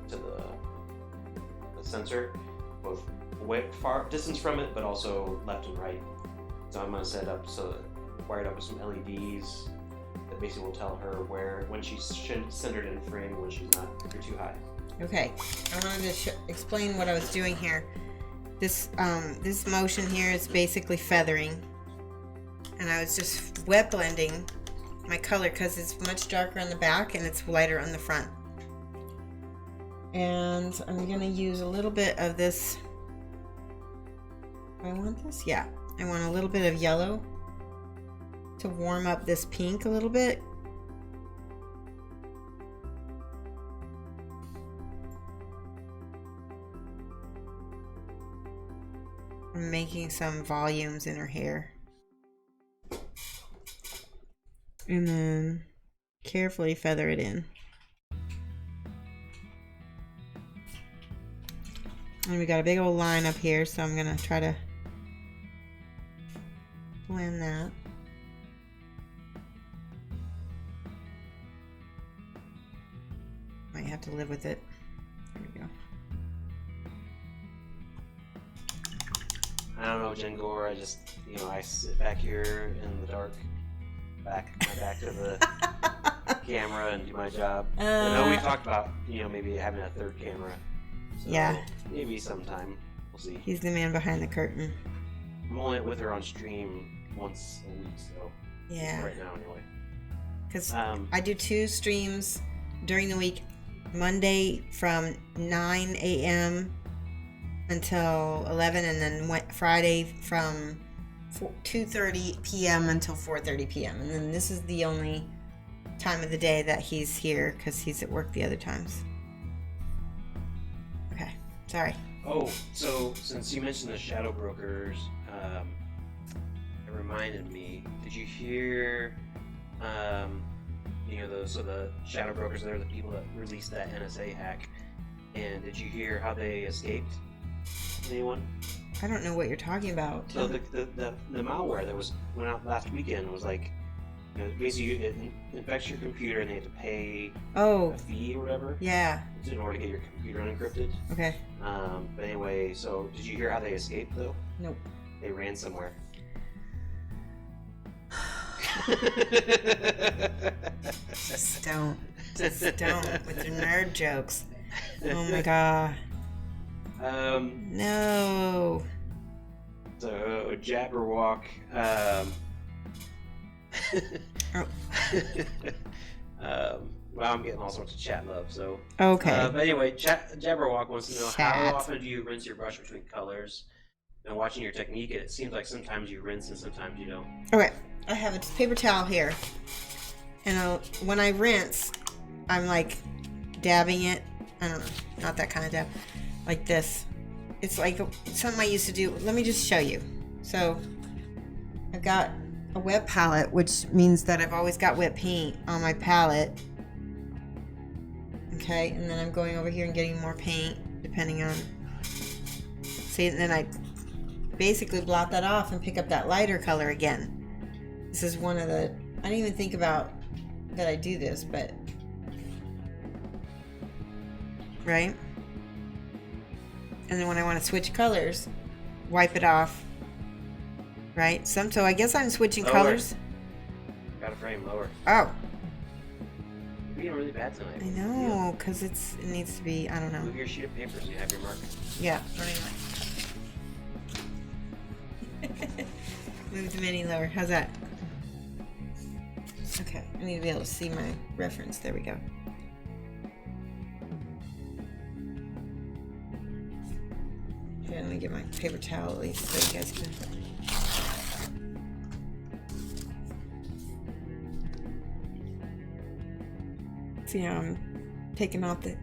to the sensor, both far distance from it, but also left and right. So I'm gonna set up wired up with some LEDs that basically will tell her when she's centered in frame, when she's not too high. Okay, I wanted to explain what I was doing here. This motion here is basically feathering, and I was just wet blending my color because it's much darker on the back and it's lighter on the front. And I'm gonna use a little bit of this. I want this? Yeah, I want a little bit of yellow to warm up this pink a little bit. I'm making some volumes in her hair. And then carefully feather it in. And we got a big old line up here, so I'm gonna try to blend that. Might have to live with it. There we go. I don't know, Jen Gore. I just, I sit back here in the dark, my back to the camera and do my job. I know we talked about, maybe having a third camera. So yeah. Maybe sometime. We'll see. He's the man behind the curtain. I'm only with her on stream once a week, so. Yeah. Right now, anyway. Because I do 2 streams during the week. Monday from 9 a.m. until 11, and then Friday from 2:30 p.m. until 4:30 p.m. And then this is the only time of the day that he's here because he's at work the other times. Okay, sorry. Oh, so since you mentioned the shadow brokers, it reminded me. Did you hear? The shadow brokers, they're the people that released that NSA hack. And did you hear how they escaped? Anyone? I don't know what you're talking about. So the malware that went out last weekend was like, basically it infects your computer and they have to pay a fee or whatever. Yeah. In order to get your computer unencrypted. Okay. But anyway, so did you hear how they escaped though? Nope. They ran somewhere. Just don't with your nerd jokes. Oh my god. No. So Jabberwock. Well, I'm getting all sorts of chat love. So. Okay. But anyway, Jabberwock wants to know Chat. how often do you rinse your brush between colors? And watching your technique, it seems like sometimes you rinse and sometimes you don't. Okay, I have a paper towel here. And when I rinse, I'm like dabbing it. I don't know, not that kind of dab. Like this. It's like something I used to do. Let me just show you. So I've got a wet palette, which means that I've always got wet paint on my palette. Okay, and then I'm going over here and getting more paint, depending on... See, and then I basically blot that off and pick up that lighter color again. This is one of the... I didn't even think about that I do this, but... Right? And then when I want to switch colors, wipe it off. Right? So I guess I'm switching colors. Got a frame lower. Oh. You're being really bad tonight. I know, because it needs to be, I don't know. Move your sheet of paper so you have your marker. Yeah, running away. Move the mini lower. How's that? Okay, I need to be able to see my reference. There we go. Okay, let me get my paper towel at least so you guys can... See how I'm taking off the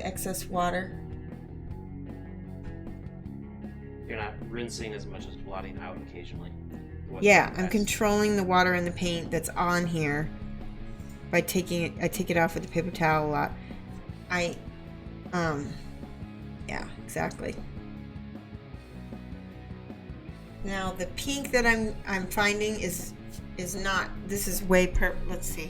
excess water? You're not rinsing as much as blotting out occasionally. Yeah, I'm controlling the water and the paint that's on here by taking it. I take it off with the paper towel a lot. Yeah, exactly. Now the pink that I'm finding is not. This is way let's see.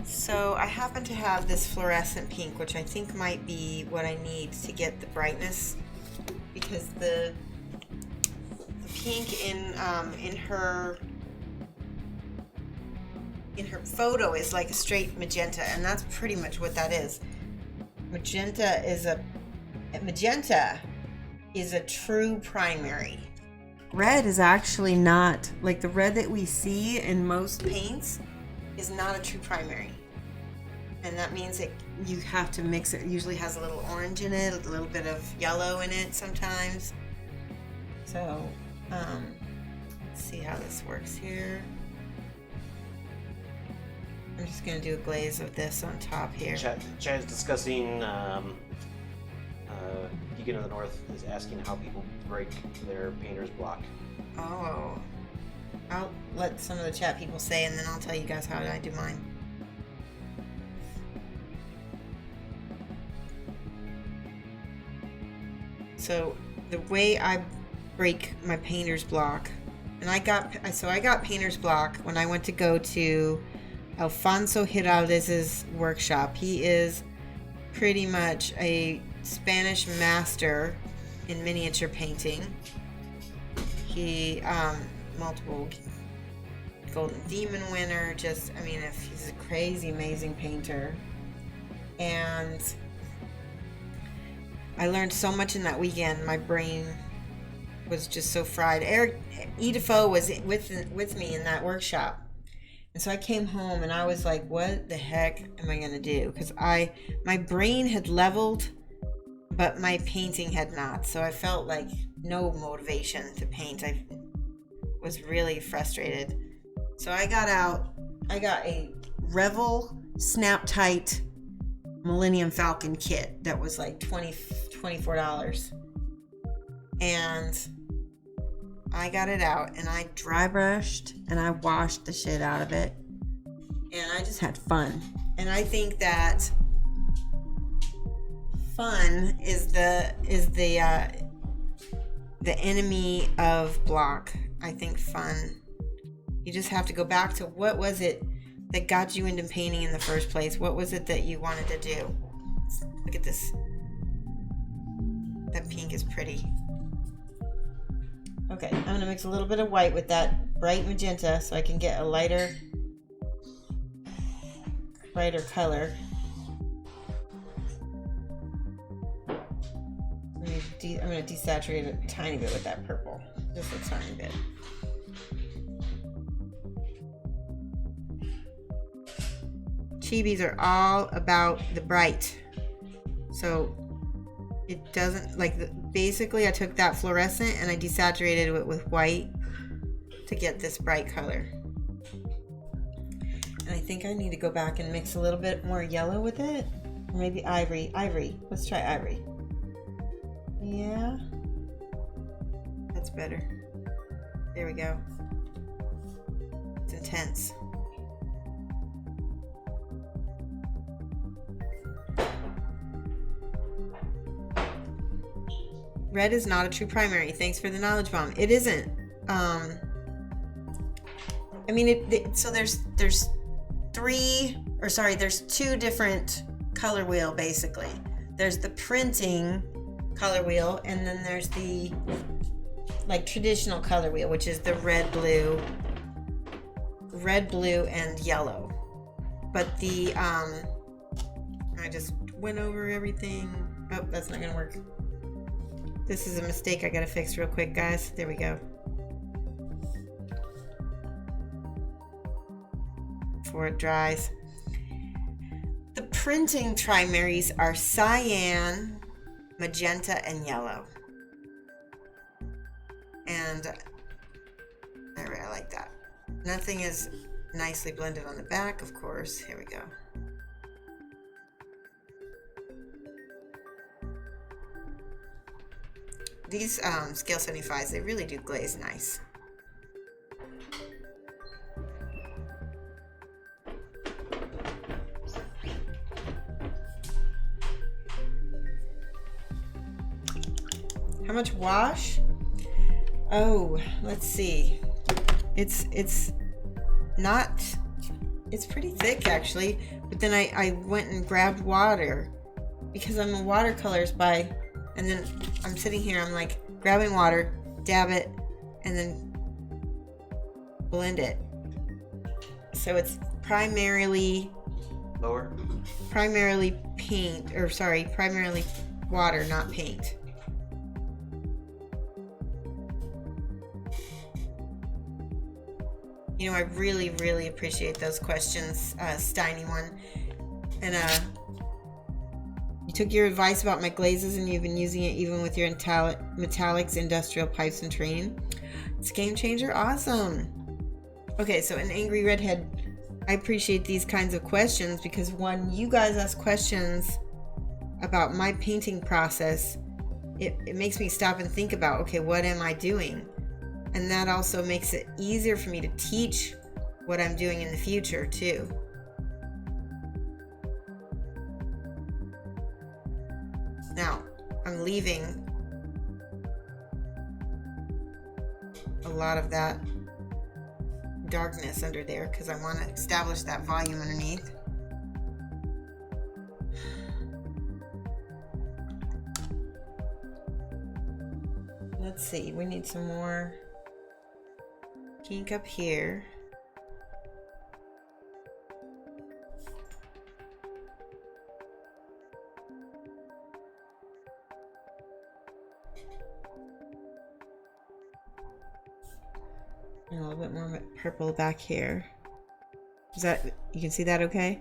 So I happen to have this fluorescent pink, which I think might be what I need to get the brightness, because the pink in her photo is like a straight magenta, and that's pretty much what that is. Magenta is a true primary. Red is actually not, like the red that we see in most paints is not a true primary. And that means that you have to mix it. It usually has a little orange in it, a little bit of yellow in it sometimes. So, let's see how this works here. I'm just going to do a glaze of this on top here. Chat is discussing, Deacon of the North is asking how people break their painter's block. Oh. I'll let some of the chat people say, and then I'll tell you guys how I do mine. So the way I break my painter's block, and I got painter's block when I went to go to Alfonso Giraldez's workshop. He is pretty much a Spanish master in miniature painting. He multiple Golden Demon winner. He's a crazy, amazing painter. And I learned so much in that weekend. My brain was just so fried. Edifo was with me in that workshop. And so I came home and I was like, what the heck am I going to do? Because my brain had leveled, but my painting had not. So I felt like no motivation to paint. I was really frustrated. So I got a Revel Snap Tight Millennium Falcon kit that was like $24. And I got it out and I dry brushed and I washed the shit out of it. And I just had fun. And I think that fun is the enemy of block. I think fun. You just have to go back to what was it that got you into painting in the first place? What was it that you wanted to do? Look at this. That pink is pretty. Okay, I'm going to mix a little bit of white with that bright magenta so I can get a lighter color. I'm going to desaturate it a tiny bit with that purple. Just a tiny bit. Chibis are all about the bright. So it doesn't, like, basically I took that fluorescent and I desaturated it with white to get this bright color. And I think I need to go back and mix a little bit more yellow with it. Or maybe ivory. Ivory. Let's try ivory. Yeah. That's better. There we go. It's intense. Red is not a true primary. Thanks for the knowledge bomb. It isn't. I mean, so there's two different color wheel basically. There's the printing color wheel, and then there's the like traditional color wheel, which is the red, blue, and yellow. But the I just went over everything. Oh, that's not gonna work. This is a mistake I gotta fix real quick, guys. There we go. Before it dries. The printing primaries are cyan, magenta, and yellow. And I like that. Nothing is nicely blended on the back, of course. Here we go. These Scale 75s, they really do glaze nice. How much wash? Oh, let's see. It's pretty thick actually, but then I went and grabbed water because I'm a watercolors by, and then I'm sitting here, I'm like grabbing water, dab it, and then blend it. So it's primarily paint, or sorry, primarily water, not paint. You know, I really, really appreciate those questions, Steiny one. And you took your advice about my glazes and you've been using it even with your metallics, industrial pipes, and training. It's a game changer. Awesome. Okay, so an angry redhead, I appreciate these kinds of questions because when you guys ask questions about my painting process, it makes me stop and think about, okay, what am I doing? And that also makes it easier for me to teach what I'm doing in the future too. Now, I'm leaving a lot of that darkness under there because I want to establish that volume underneath. Let's see, we need some more kink up here. And a little bit more purple back here. Is that, you can see that okay?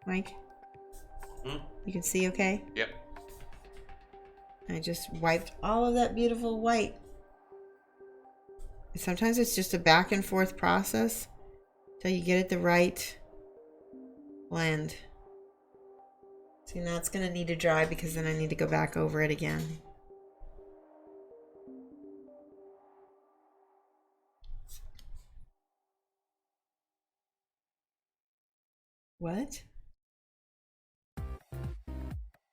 Mike? You can see okay? Yep. I just wiped all of that beautiful white. Sometimes it's just a back and forth process till you get it the right blend. See, now it's gonna need to dry because then I need to go back over it again. What?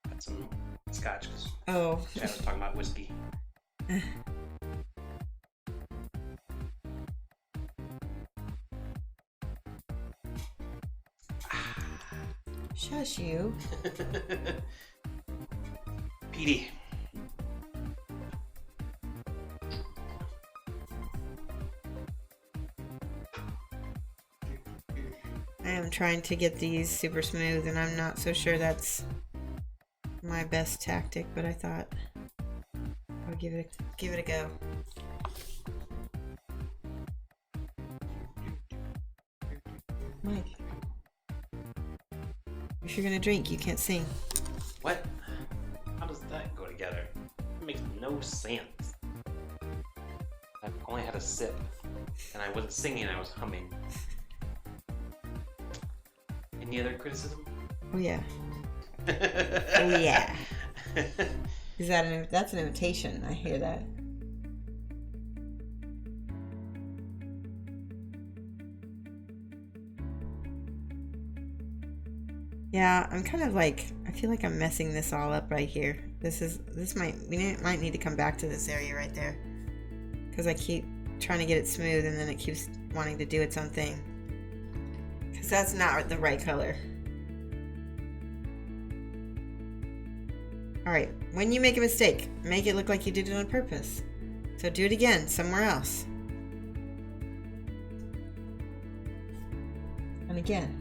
Got some scotch because Oh. Chad was talking about whiskey. Shush you. Petey. I am trying to get these super smooth and I'm not so sure that's my best tactic, but I thought I'll give it a go. Mike, if you're gonna drink, you can't sing. What? How does that go together? It makes no sense. I've only had a sip, and I wasn't singing, I was humming. Any other criticism? Oh yeah. Oh yeah. Is that that's an invitation? I hear that. Yeah, I'm kind of like, I feel like I'm messing this all up right here. We might need to come back to this area right there, because I keep trying to get it smooth and then it keeps wanting to do its own thing, because that's not the right color. All right, when you make a mistake, make it look like you did it on purpose. So do it again somewhere else. And again.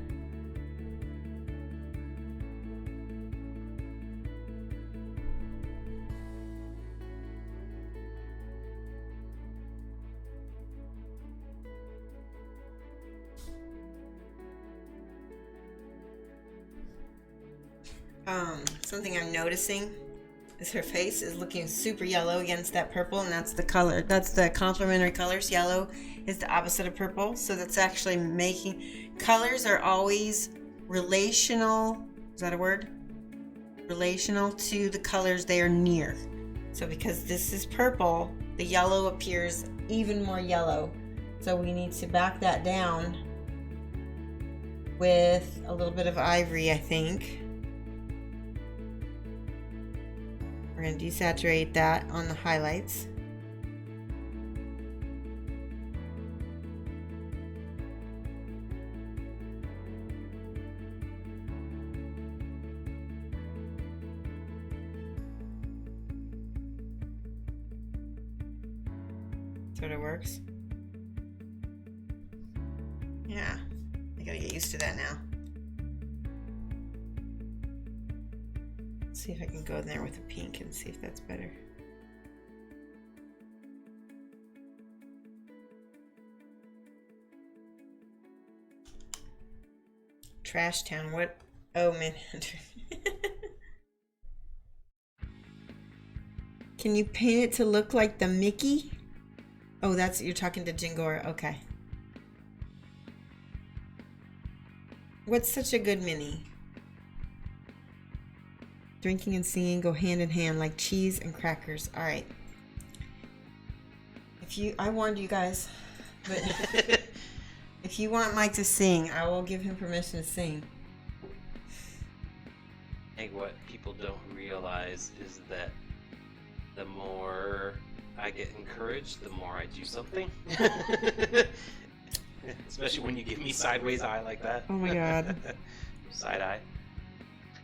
Something I'm noticing is her face is looking super yellow against that purple, and that's the color. That's the complementary colors. Yellow is the opposite of purple, so that's actually making colors are always relational. Is that a word? Relational to the colors they are near. So because this is purple, the yellow appears even more yellow. So we need to back that down with a little bit of ivory, I think. We're going to desaturate that on the highlights. Sort of works. Yeah, I gotta get used to that now. See if I can go in there with a pink and see if that's better. Trash Town, what? Oh, Manhunter. Can you paint it to look like the Mickey? Oh, you're talking to Jingora. Okay. What's such a good mini? Drinking and singing go hand in hand like cheese and crackers. All right. I warned you guys, but if you want Mike to sing, I will give him permission to sing. I think what people don't realize is that the more I get encouraged, the more I do something. Especially when you give me sideways eye like that. Oh my god. Side eye.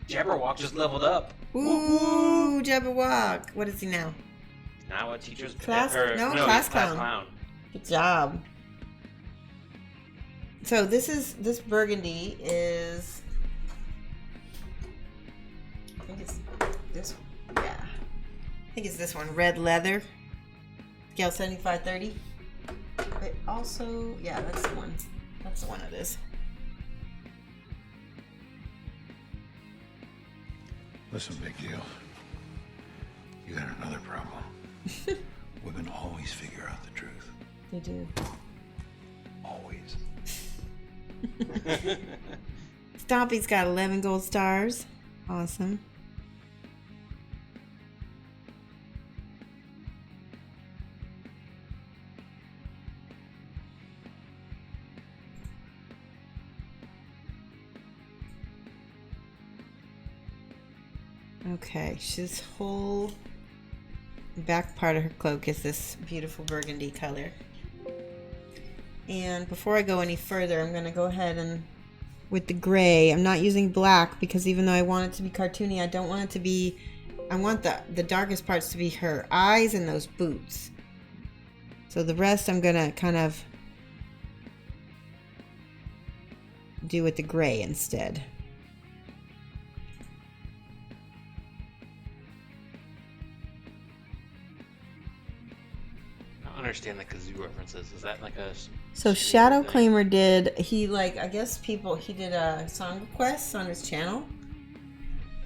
Jabberwock just leveled up. Ooh, Jabberwock. What is he now? Now a teacher's class class clown. clown. Good job. So this burgundy is, I think it's this one. Yeah. I think it's this one, red leather. Scale 75/30. But also, yeah, that's the one. That's the one it is. Listen, big deal. You got another problem. Women always figure out the truth. They do. Always. Stompy's got 11 gold stars. Awesome. Okay, she's whole back part of her cloak is this beautiful burgundy color. And before I go any further, I'm going to go ahead and with the gray. I'm not using black because even though I want it to be cartoony, I don't want it to be, I want the darkest parts to be her eyes and those boots. So the rest I'm going to kind of do with the gray instead. I understand the kazoo references. Is that like a... So Shadow Claimer did, he did song requests on his channel.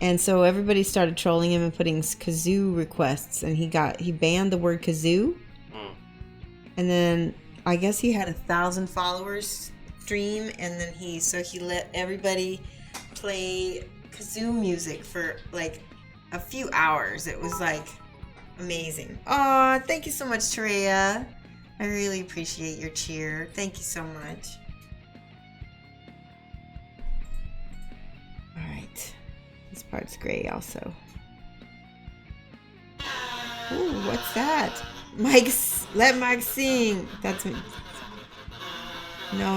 And so everybody started trolling him and putting kazoo requests, and he banned the word kazoo. And then I guess he had 1,000 followers stream, and then he let everybody play kazoo music for like a few hours. It was like amazing. Aw, thank you so much, Tareya. I really appreciate your cheer. Thank you so much. All right. This part's gray also. Ooh, what's that? Let Mike sing. That's me. No.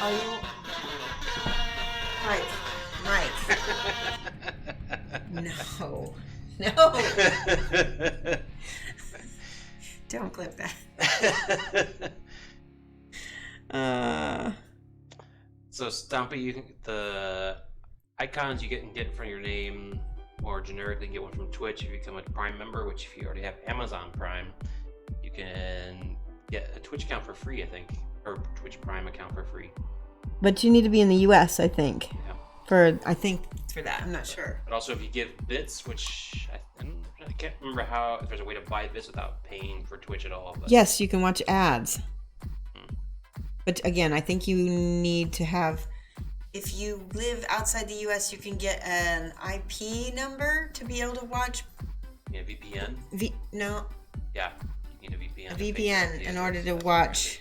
Are you... Mike. No. Don't clip that. So Stompy, the icons you can get in front of your name, or generically get one from Twitch if you become a Prime member, which if you already have Amazon Prime, you can get a Twitch account for free, I think, or Twitch Prime account for free. But you need to be in the US, I think. Yeah. For that, I'm not sure. But also if you give bits, which I can't remember if there's a way to buy bits without paying for Twitch at all. But... Yes, you can watch ads. But again, I think you need to have... If you live outside the US, you can get an IP number to be able to watch. Yeah, VPN? No. Yeah, you need a VPN. A VPN in order to watch.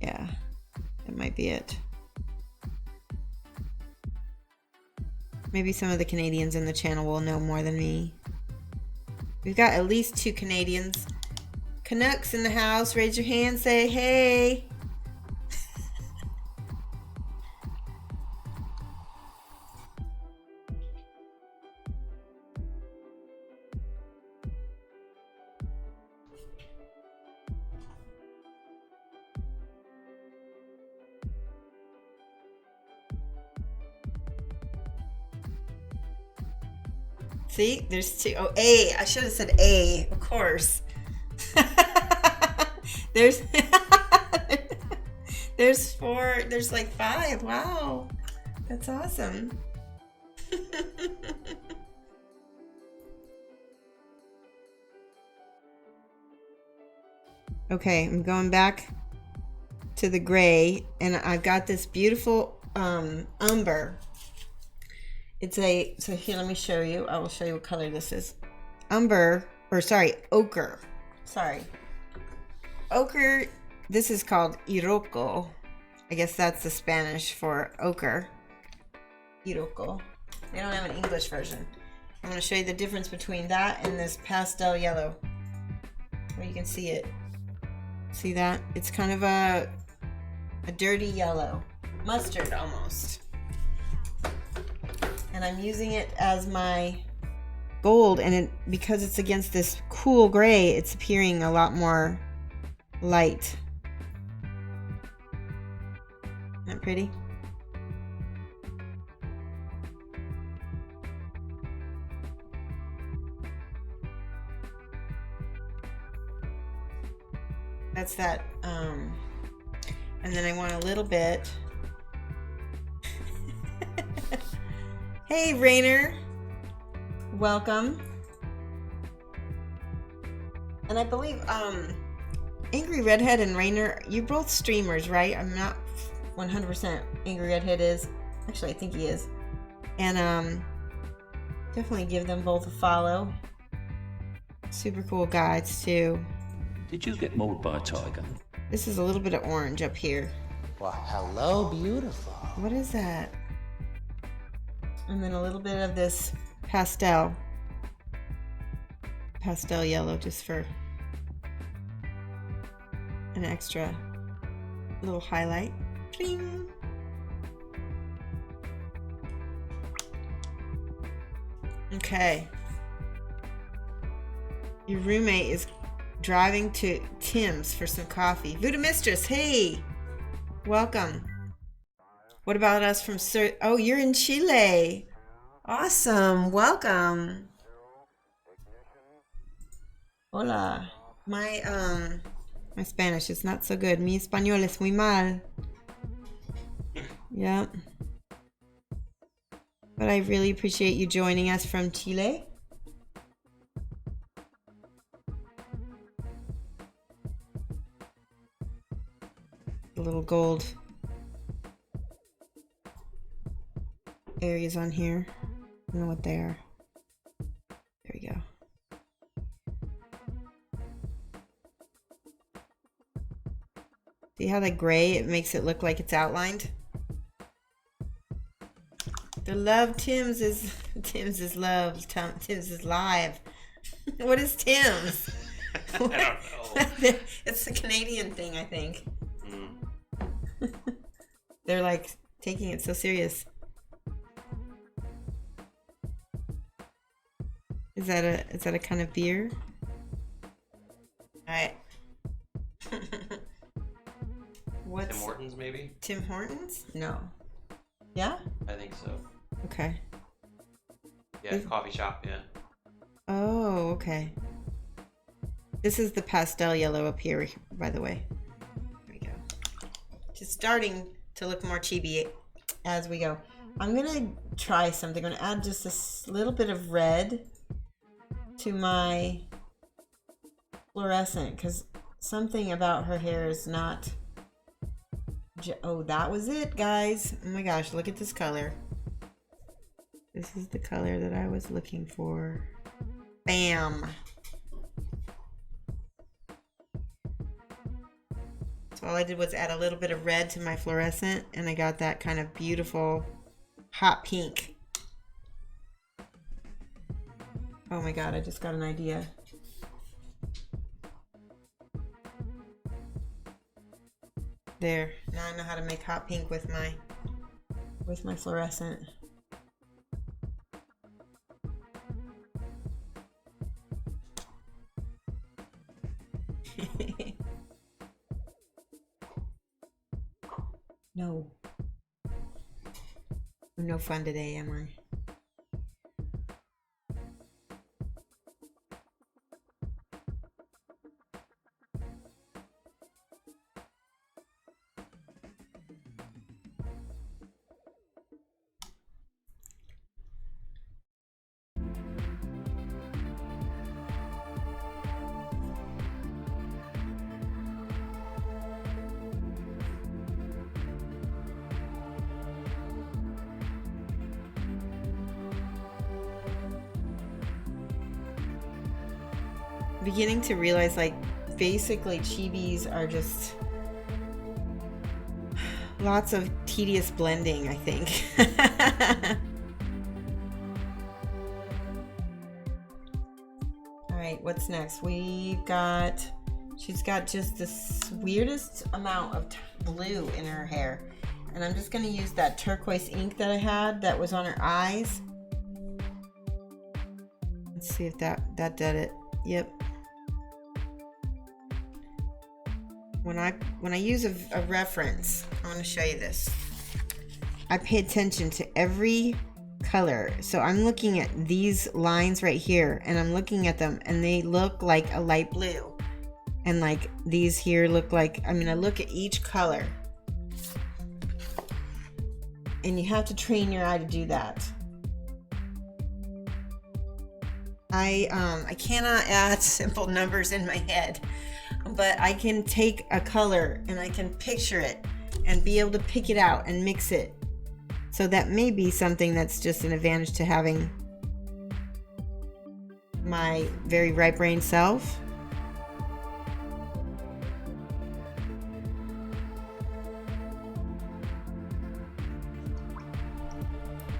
Yeah, that might be it. Maybe some of the Canadians in the channel will know more than me. We've got at least 2 Canadians. Canucks in the house. Raise your hand. Say hey. See, there's 2. Oh, A. I should have said A, of course. There's 4. There's like 5. Wow, that's awesome. Okay, I'm going back to the gray, and I've got this beautiful umber. So here, let me show you. I will show you what color this is. Ochre. Ochre, this is called Iroko. I guess that's the Spanish for ochre. Iroko. They don't have an English version. I'm going to show you the difference between that and this pastel yellow. Where you can see it. See that? It's kind of a dirty yellow. Mustard almost. And I'm using it as my gold, and because it's against this cool gray, it's appearing a lot more light. Isn't that pretty? That's that. And then I want a little bit. Hey, Rainer. Welcome. And I believe Angry Redhead and Rainer, you're both streamers, right? I'm not 100% Angry Redhead is. Actually, I think he is. And definitely give them both a follow. Super cool guys, too. Did you get mauled by a tiger? This is a little bit of orange up here. Well, hello, beautiful. What is that? And then a little bit of this pastel yellow, just for an extra little highlight. Bling. Okay. Your roommate is driving to Tim's for some coffee. Voodoo Mistress, hey! Welcome. What about us from Oh, you're in Chile. Awesome. Welcome. Hola. My Spanish is not so good. Mi español es muy mal. Yep. But I really appreciate you joining us from Chile. The little gold areas on here. I don't know what they are. There we go. See how the gray, it makes it look like it's outlined? The love Tim's is love. Tim's is live. What is Tim's? I don't know. It's a Canadian thing, I think. Mm. They're like taking it so serious. Is that a kind of beer? All right. What's Tim Hortons, maybe? Tim Hortons? No. Yeah? I think so. Okay. Yeah, coffee shop, yeah. Oh, okay. This is the pastel yellow up here, by the way. There we go. Just starting to look more chibi as we go. I'm gonna try something. I'm gonna add just a little bit of red to my fluorescent because something about her hair is not. Oh, that was it, guys. Oh my gosh, look at this color. This is the color that I was looking for. Bam. So all I did was add a little bit of red to my fluorescent and I got that kind of beautiful hot pink. Oh my god, I just got an idea. There. Now I know how to make hot pink with my fluorescent. No. I'm no fun today, am I? Beginning to realize, like, basically chibis are just lots of tedious blending, I think. All right, what's next? We've got, she's got just this weirdest amount of blue in her hair. And I'm just gonna use that turquoise ink that I had that was on her eyes. Let's see if that did it. Yep. When I use a reference, I want to show you this. I pay attention to every color. So I'm looking at these lines right here and I'm looking at them and they look like a light blue. And like these here look like, I mean, I look at each color. And you have to train your eye to do that. I cannot add simple numbers in my head. But I can take a color and I can picture it and be able to pick it out and mix it. So that may be something that's just an advantage to having my very right brain self.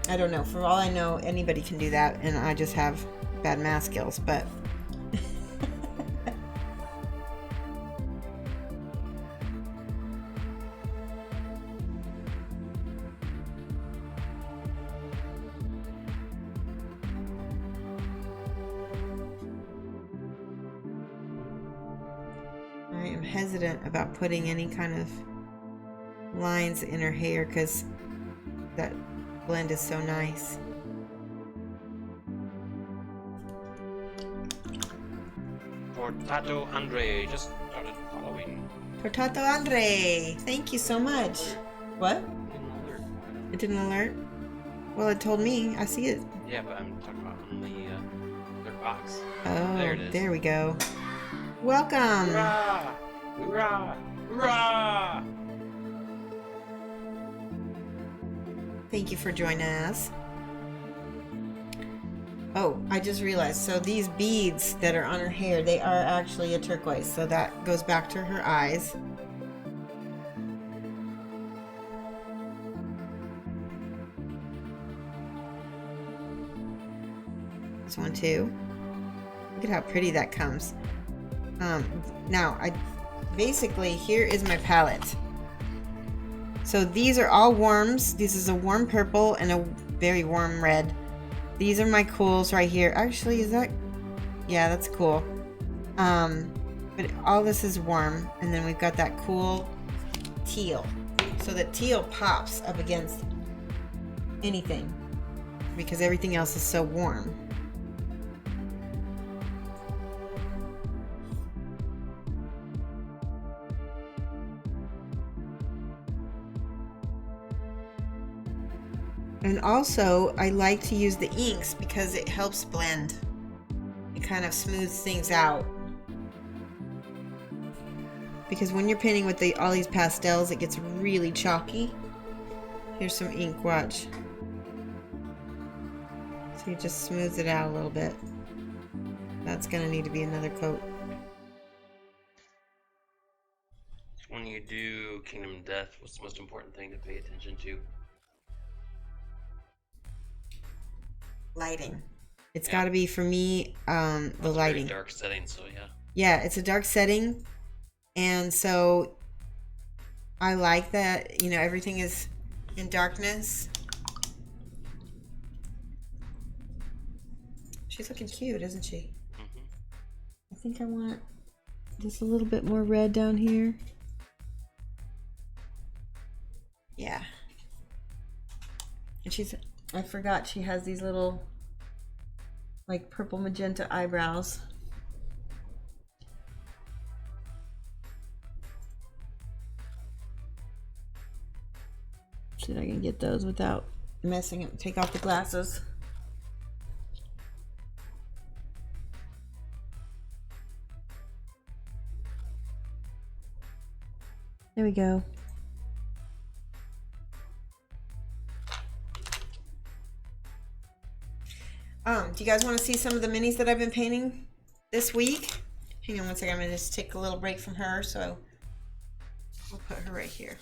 I don't know. For all I know, anybody can do that and I just have bad math skills, but I am hesitant about putting any kind of lines in her hair because that blend is so nice. Tortato Andre just started following. Tortato Andre, thank you so much. What? Didn't alert. It didn't alert? Well, it told me. I see it. Yeah, but I'm talking about on the box. Oh, There it is. there we go. Welcome. Hurrah! Hurrah! Hurrah! Thank you for joining us. Oh, I just realized. So these beads that are on her hair, they are actually a turquoise. So that goes back to her eyes. This one too. Look at how pretty that comes. Now, basically, here is my palette. So these are all warms. This is a warm purple and a very warm red. These are my cools right here. Actually, is that? Yeah, that's cool. But all this is warm. And then we've got that cool teal. So the teal pops up against anything because everything else is so warm. And also, I like to use the inks because it helps blend. It kind of smooths things out. Because when you're painting with all these pastels, it gets really chalky. Here's some ink, watch. So it just smooths it out a little bit. That's going to need to be another coat. When you do Kingdom Death, what's the most important thing to pay attention to? Lighting. It's got to be, for me, the lighting. Very dark setting, so yeah. Yeah, it's a dark setting. And so I like that, everything is in darkness. She's looking cute, isn't she? Mm-hmm. I think I want just a little bit more red down here. Yeah. And I forgot she has these little, like, purple magenta eyebrows. See if I can get those without messing up. Take off the glasses. There we go. Do you guys want to see some of the minis that I've been painting this week? Hang on one second. I'm going to just take a little break from her, so we'll put her right here.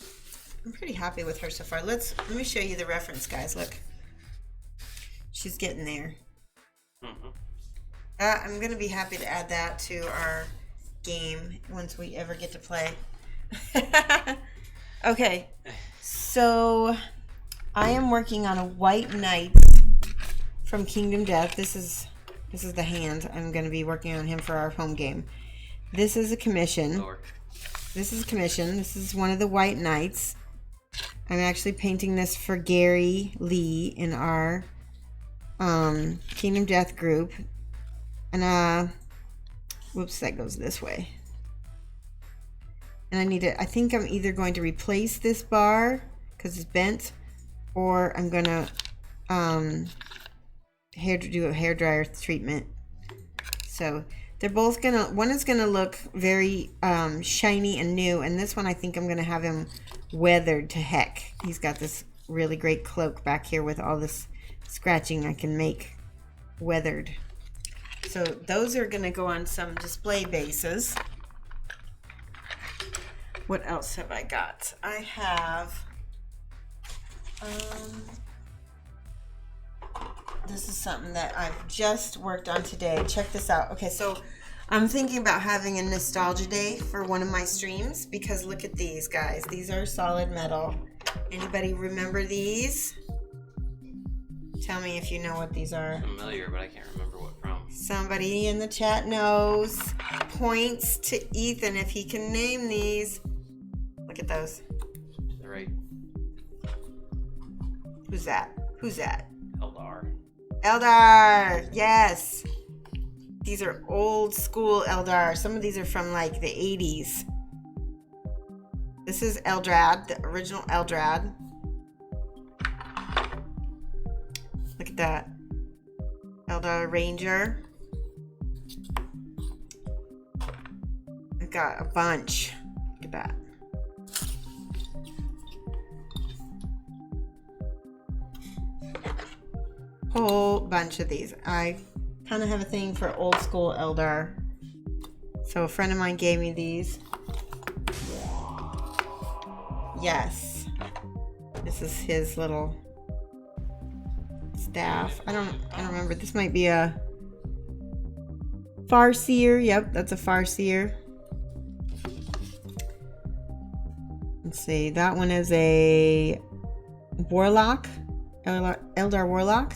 I'm pretty happy with her so far. Let me show you the reference, guys. Look. She's getting there. Mm-hmm. I'm going to be happy to add that to our game once we ever get to play. Okay. So I am working on a White Knight from Kingdom Death. This is the hand. I'm going to be working on him for our home game. This is a commission. Lower. This is a commission. This is one of the White Knights. I'm actually painting this for Gary Lee in our Kingdom Death group. And whoops, that goes this way. And I think I'm either going to replace this bar because it's bent, or I'm going to do a hair dryer treatment. So they're both one is gonna look very shiny and new, and this one I think I'm gonna have him weathered to heck. He's got this really great cloak back here with all this scratching I can make weathered. So those are gonna go on some display bases. What else have I got? I have this is something that I've just worked on today. Check this out. Okay, so I'm thinking about having a nostalgia day for one of my streams because look at these, guys. These are solid metal. Anybody remember these? Tell me if you know what these are. Familiar, but I can't remember what from. Somebody in the chat knows. Points to Ethan if he can name these. Look at those. They're right. Who's that? Who's that? Eldar. Eldar, yes. These are old school Eldar. Some of these are from like the 80s. This is Eldrad, the original Eldrad. at that. Eldar Ranger. I've got a bunch. Look at that. Whole bunch of these. I kind of have a thing for old school Eldar. So a friend of mine gave me these. Yes. This is his little staff. I don't remember. This might be a Farseer. Yep, that's a Farseer. Let's see. That one is a Warlock. Eldar Warlock.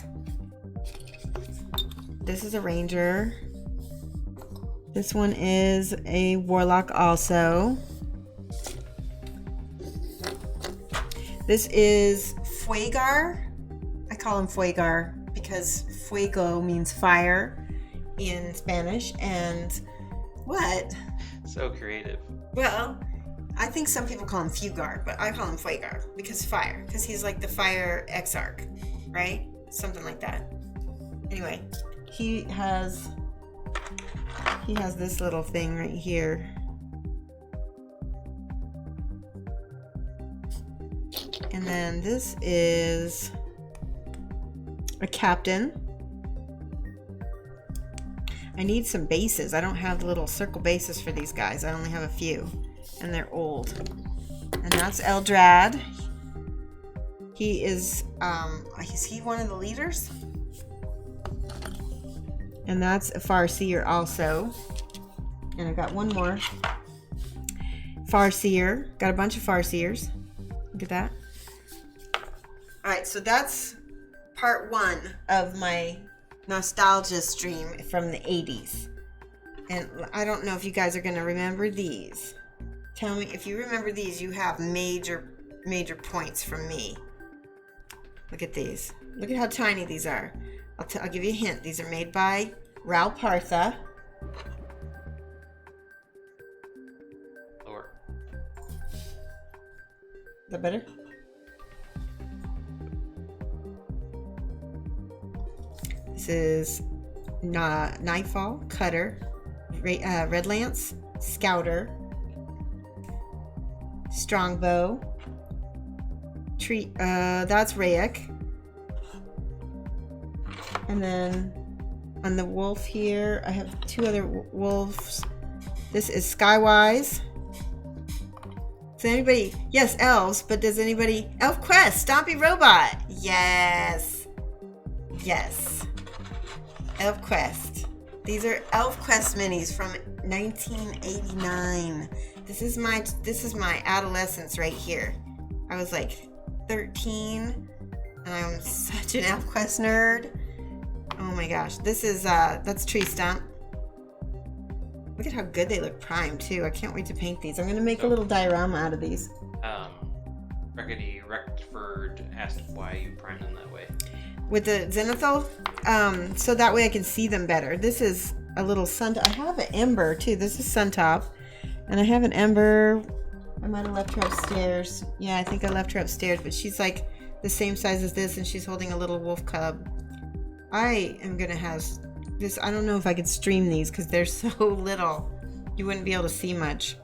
This is a Ranger. This one is a Warlock also. This is Fuegar. I call him Fuegar because fuego means fire in Spanish. And what? So creative. Well, I think some people call him Fugar, but I call him Fuegar because fire. Because he's like the fire exarch, right? Something like that. Anyway, he has this little thing right here. And then this is a captain. I need some bases. I don't have the little circle bases for these guys. I only have a few. And they're old. And that's Eldrad. He is he one of the leaders? And that's a Farseer also. And I got one more. Farseer. Got a bunch of Farseers. Look at that. Alright, so that's part 1 of my nostalgia stream from the 80s. And I don't know if you guys are going to remember these. Tell me, if you remember these, you have major points from me. Look at these. Look at how tiny these are. I'll give you a hint. These are made by Ral Partha. Lower. Is that better? This is Nightfall, Cutter, Red Lance, Scouter, Strongbow, that's Rayek. And then on the wolf here, I have 2 other wolves. This is Skywise. Does anybody, yes, elves, but does anybody, Elf Quest, Stompy Robot. Yes. Yes. Elf Quest. These are Elf Quest minis from 1989. This is my adolescence right here. I was like 13 and I'm such an Elf Quest nerd. Oh my gosh. This is that's Tree Stump. Look at how good they look primed too. I can't wait to paint these. I'm gonna make a little diorama out of these. Rickety Reckford asked why you primed them that way. With the Zenithal, so that way I can see them better. This is a little sun. I have an Ember too. This is Suntop, and I have an Ember. I might have left her upstairs. Yeah, I think I left her upstairs, but she's like the same size as this, and she's holding a little wolf cub. I am gonna have this. I don't know if I could stream these because they're so little. You wouldn't be able to see much.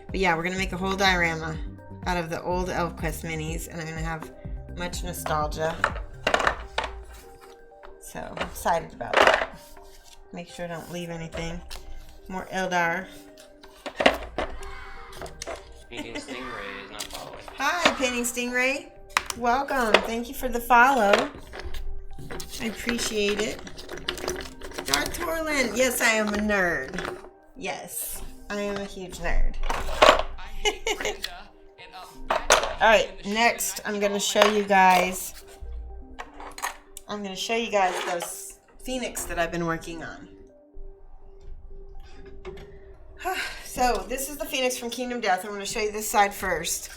But yeah, we're gonna make a whole diorama out of the old ElfQuest minis, and I'm gonna have much nostalgia. So I'm excited about that. Make sure I don't leave anything. More Eldar. Painting Stingray is not following. Hi, Painting Stingray. Welcome. Thank you for the follow. I appreciate it. Dark Torlin. Yes, I am a nerd. Yes, I am a huge nerd. Alright, next I'm going to show you guys those Phoenix that I've been working on. So, this is the Phoenix from Kingdom Death. I'm going to show you this side first.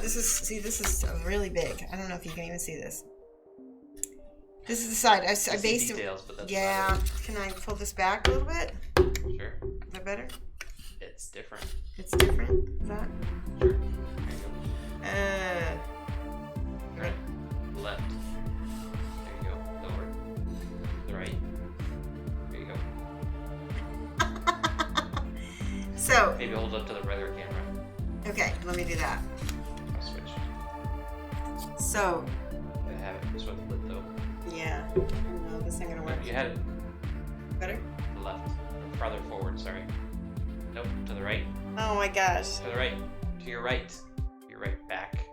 This is really big. I don't know if you can even see this. This is the side. I based it. Details, but that's yeah. Can I pull this back a little bit? Sure. Is that better? It's different. It's different. Is that? Sure. Uh, Right. Left. So, Maybe hold up to the regular camera. okay, let me do that. I'll switch. So, I have it this way lit though. yeah. No, this ain't gonna work. You had it Better? to the left. Or farther forward, sorry. Nope, to the right. Oh my gosh. To the right. To your right. To your right. Back.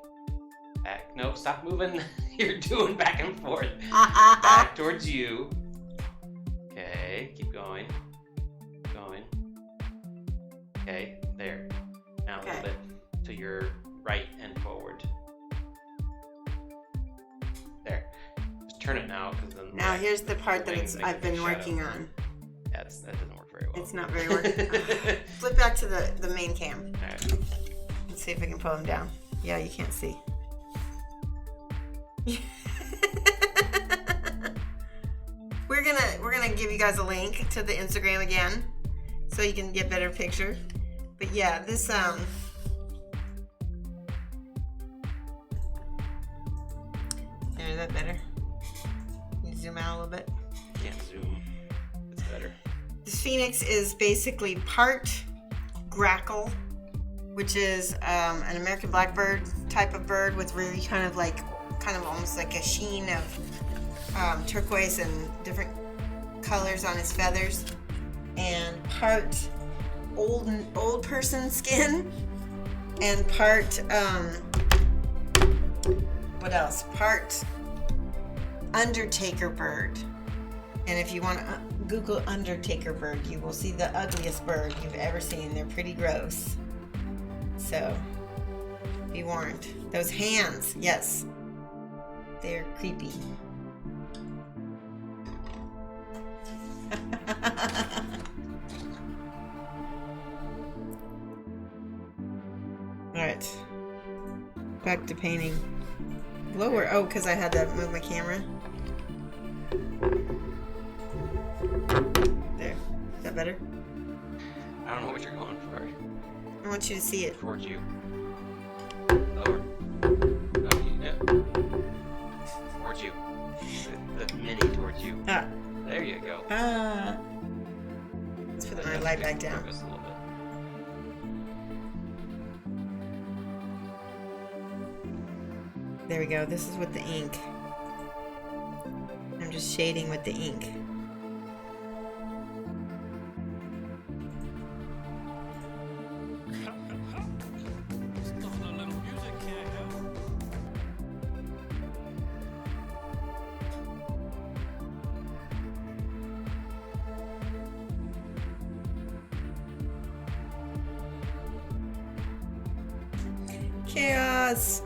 Back. No, stop moving. You're doing back and forth. Back towards you. Okay, keep going. Keep going. Okay, there. Now a little bit to your right and forward. There. Just turn it now, because then. Now here's the part that Make I've a been big working shadow. on. Yeah, that doesn't work very well. It's not very working. Flip back to the main cam. Alright. Let's see if I can pull them down. Yeah, you can't see. We're gonna give you guys a link to the Instagram again, so you can get better picture. But yeah, this There, is that better? Can you zoom out a little bit? Can't zoom. It's better. This phoenix is basically part grackle, which is an American blackbird type of bird with really kind of almost like a sheen of turquoise and different colors on his feathers, and part old person skin, and part what else? Part undertaker bird. And if you want to Google undertaker bird, you will see the ugliest bird you've ever seen. They're pretty gross. So, be warned. Those hands, yes, they're creepy. Alright. Back to painting. Lower. Oh, because I had to move my camera. There. Is that better? I don't know what you're going for. I want you to see it. Towards you. Lower. Okay, yeah. Towards you. The mini towards you. Ah. There you go. Let's put my light back down. Focus a little bit. There we go. This is with the ink. I'm just shading with the ink. Chaos.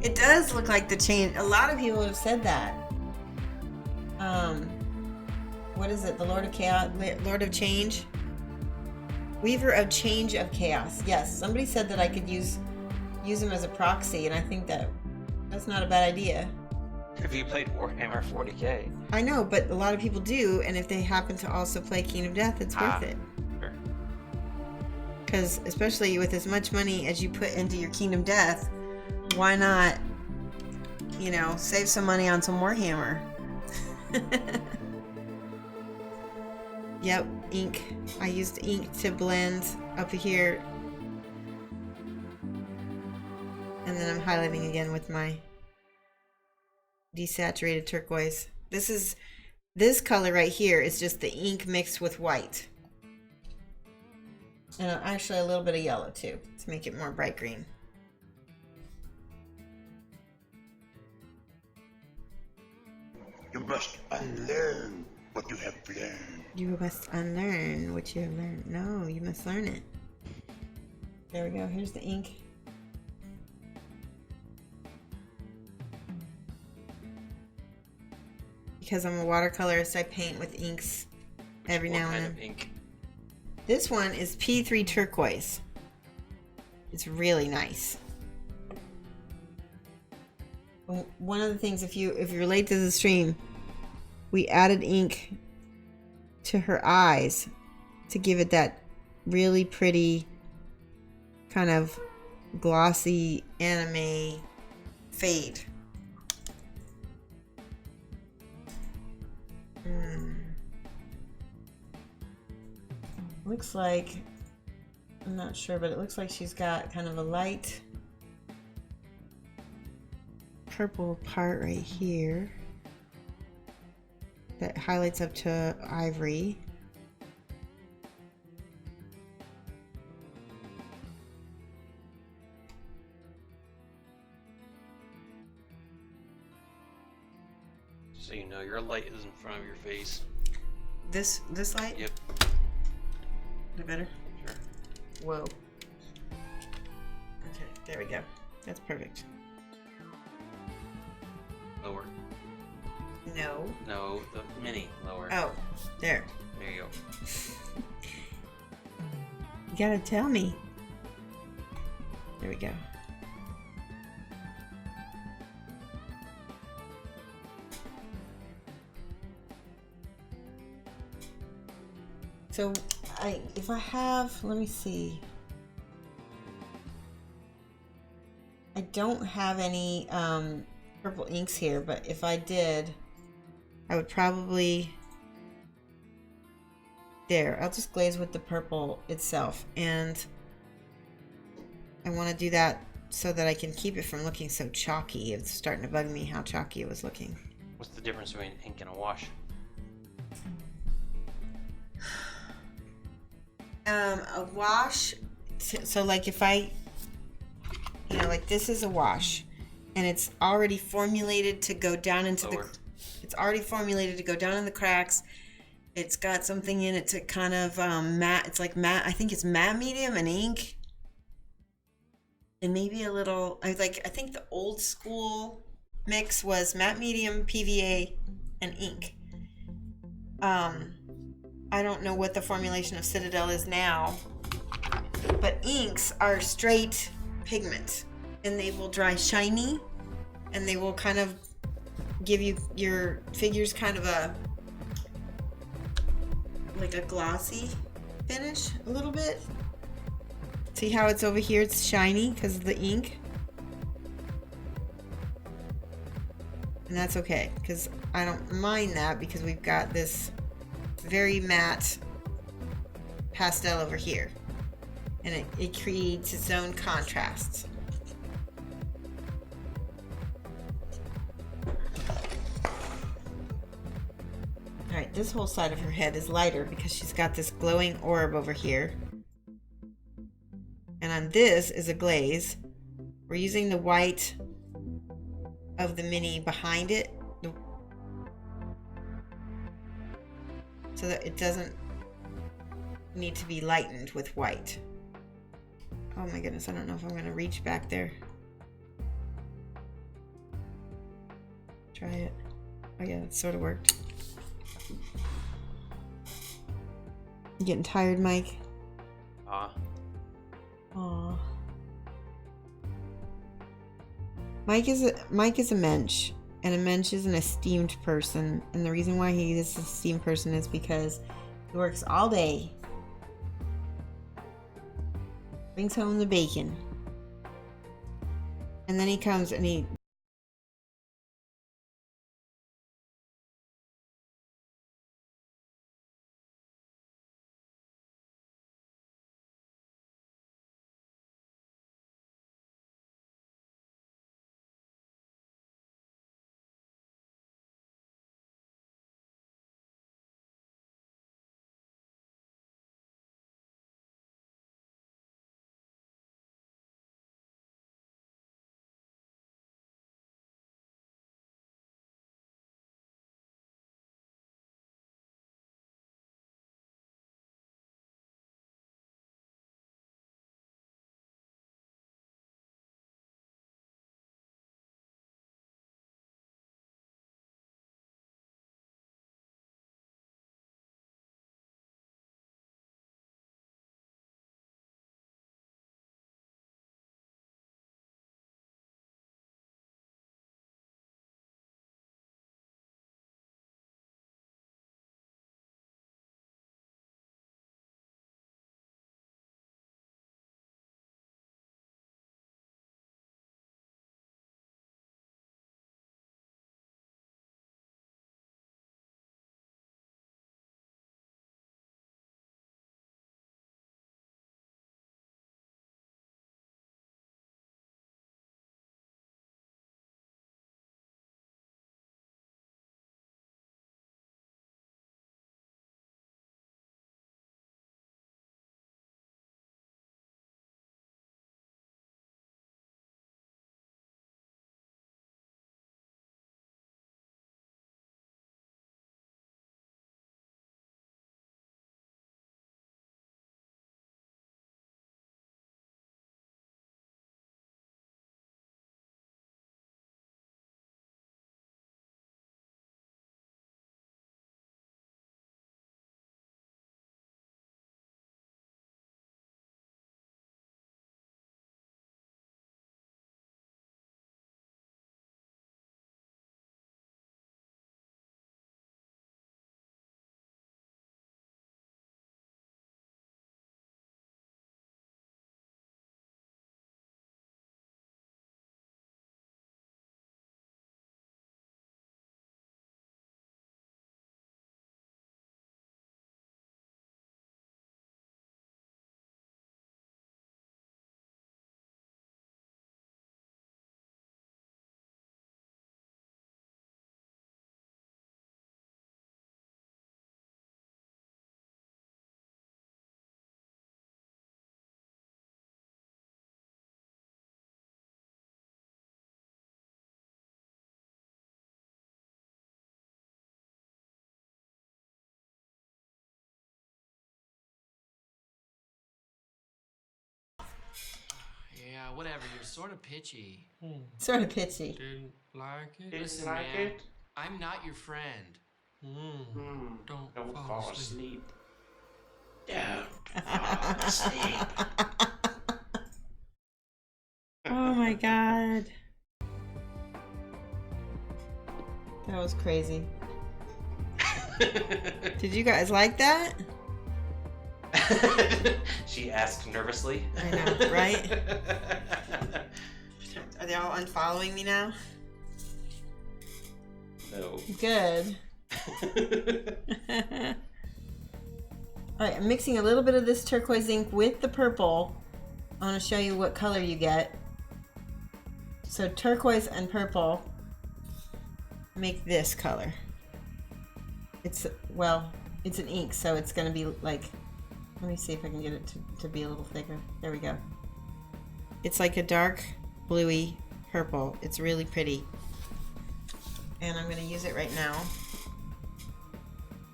It does look like the change. A lot of people have said that. What is it? The Lord of Chaos, Lord of Change, Weaver of Change of Chaos. Yes, somebody said that I could use him as a proxy, and I think that's not a bad idea. If you played Warhammer 40k. I know, but a lot of people do, and if they happen to also play Kingdom Death, it's worth it. Sure. Because especially with as much money as you put into your Kingdom Death, why not, save some money on some Warhammer? Yep, ink. I used ink to blend up here. And then I'm highlighting again with my desaturated turquoise. This color right here is just the ink mixed with white. And actually a little bit of yellow too, to make it more bright green. You must unlearn what you have learned. You must unlearn what you have learned. No, you must learn it. There we go. Here's the ink. Because I'm a watercolorist, I paint with inks every now and then. What kind of ink? This one is P3 turquoise. It's really nice. One of the things, if you're late to the stream, we added ink to her eyes to give it that really pretty kind of glossy anime fade. looks like, I'm not sure, but it looks like she's got kind of a light purple part right here that highlights up to ivory. So you know your light is in front of your face. This light? Yep. Is it better? Sure. Whoa. Okay, there we go. That's perfect. Lower. No. No, the mini. Lower. Oh, there. There you go. You gotta tell me. There we go. So if I have, let me see. I don't have any purple inks here, but if I did, I would probably, there, I'll just glaze with the purple itself. And I want to do that so that I can keep it from looking so chalky. It's starting to bug me how chalky it was looking. What's the difference between ink and a wash? A wash, so like if I, you know, like this is a wash and it's already formulated to go down into Lower. It's already formulated to go down in the cracks. It's got something in it to kind of matte, it's like matte, I think it's matte medium and ink. And maybe a little, I think the old school mix was matte medium, PVA, and ink. I don't know what the formulation of Citadel is now, but inks are straight pigment and they will dry shiny and they will kind of give you your figures kind of like a glossy finish a little bit. See how it's over here, it's shiny because of the ink. And that's okay because I don't mind that because we've got this very matte pastel over here and it creates its own contrasts. Alright, this whole side of her head is lighter because she's got this glowing orb over here. And on this is a glaze. We're using the white of the mini behind it so that it doesn't need to be lightened with white. Oh my goodness, I don't know if I'm going to reach back there. Try it. Oh yeah, it sort of worked. You getting tired, Mike? Ah. Aww. Mike is a mensch, and a mensch is an esteemed person, and the reason why he is an esteemed person is because he works all day, brings home the bacon, and then he comes and he Yeah, whatever. You're sort of pitchy. Sort of pitchy. Didn't like it? Didn't Listen, like man. it? I'm not your friend. Don't fall asleep. Don't fall asleep. Oh my god. That was crazy. Did you guys like that? She asked nervously. I know, right? Are they all unfollowing me now? No. Good. Alright, I'm mixing a little bit of this turquoise ink with the purple. I want to show you what color you get. So turquoise and purple make this color. It's, well, it's an ink, so it's going to be like, let me see if I can get it to be a little thicker. There we go. It's like a dark bluey purple. It's really pretty. And I'm going to use it right now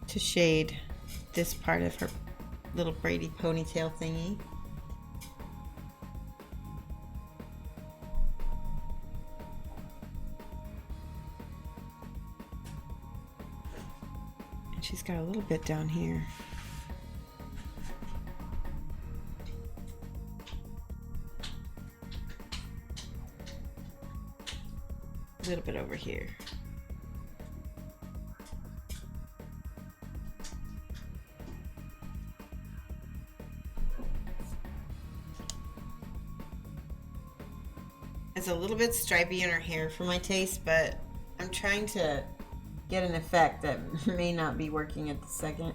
to shade this part of her little braided ponytail thingy. And she's got a little bit down here. A little bit over here. It's a little bit stripy in her hair for my taste, but I'm trying to get an effect that may not be working at the second.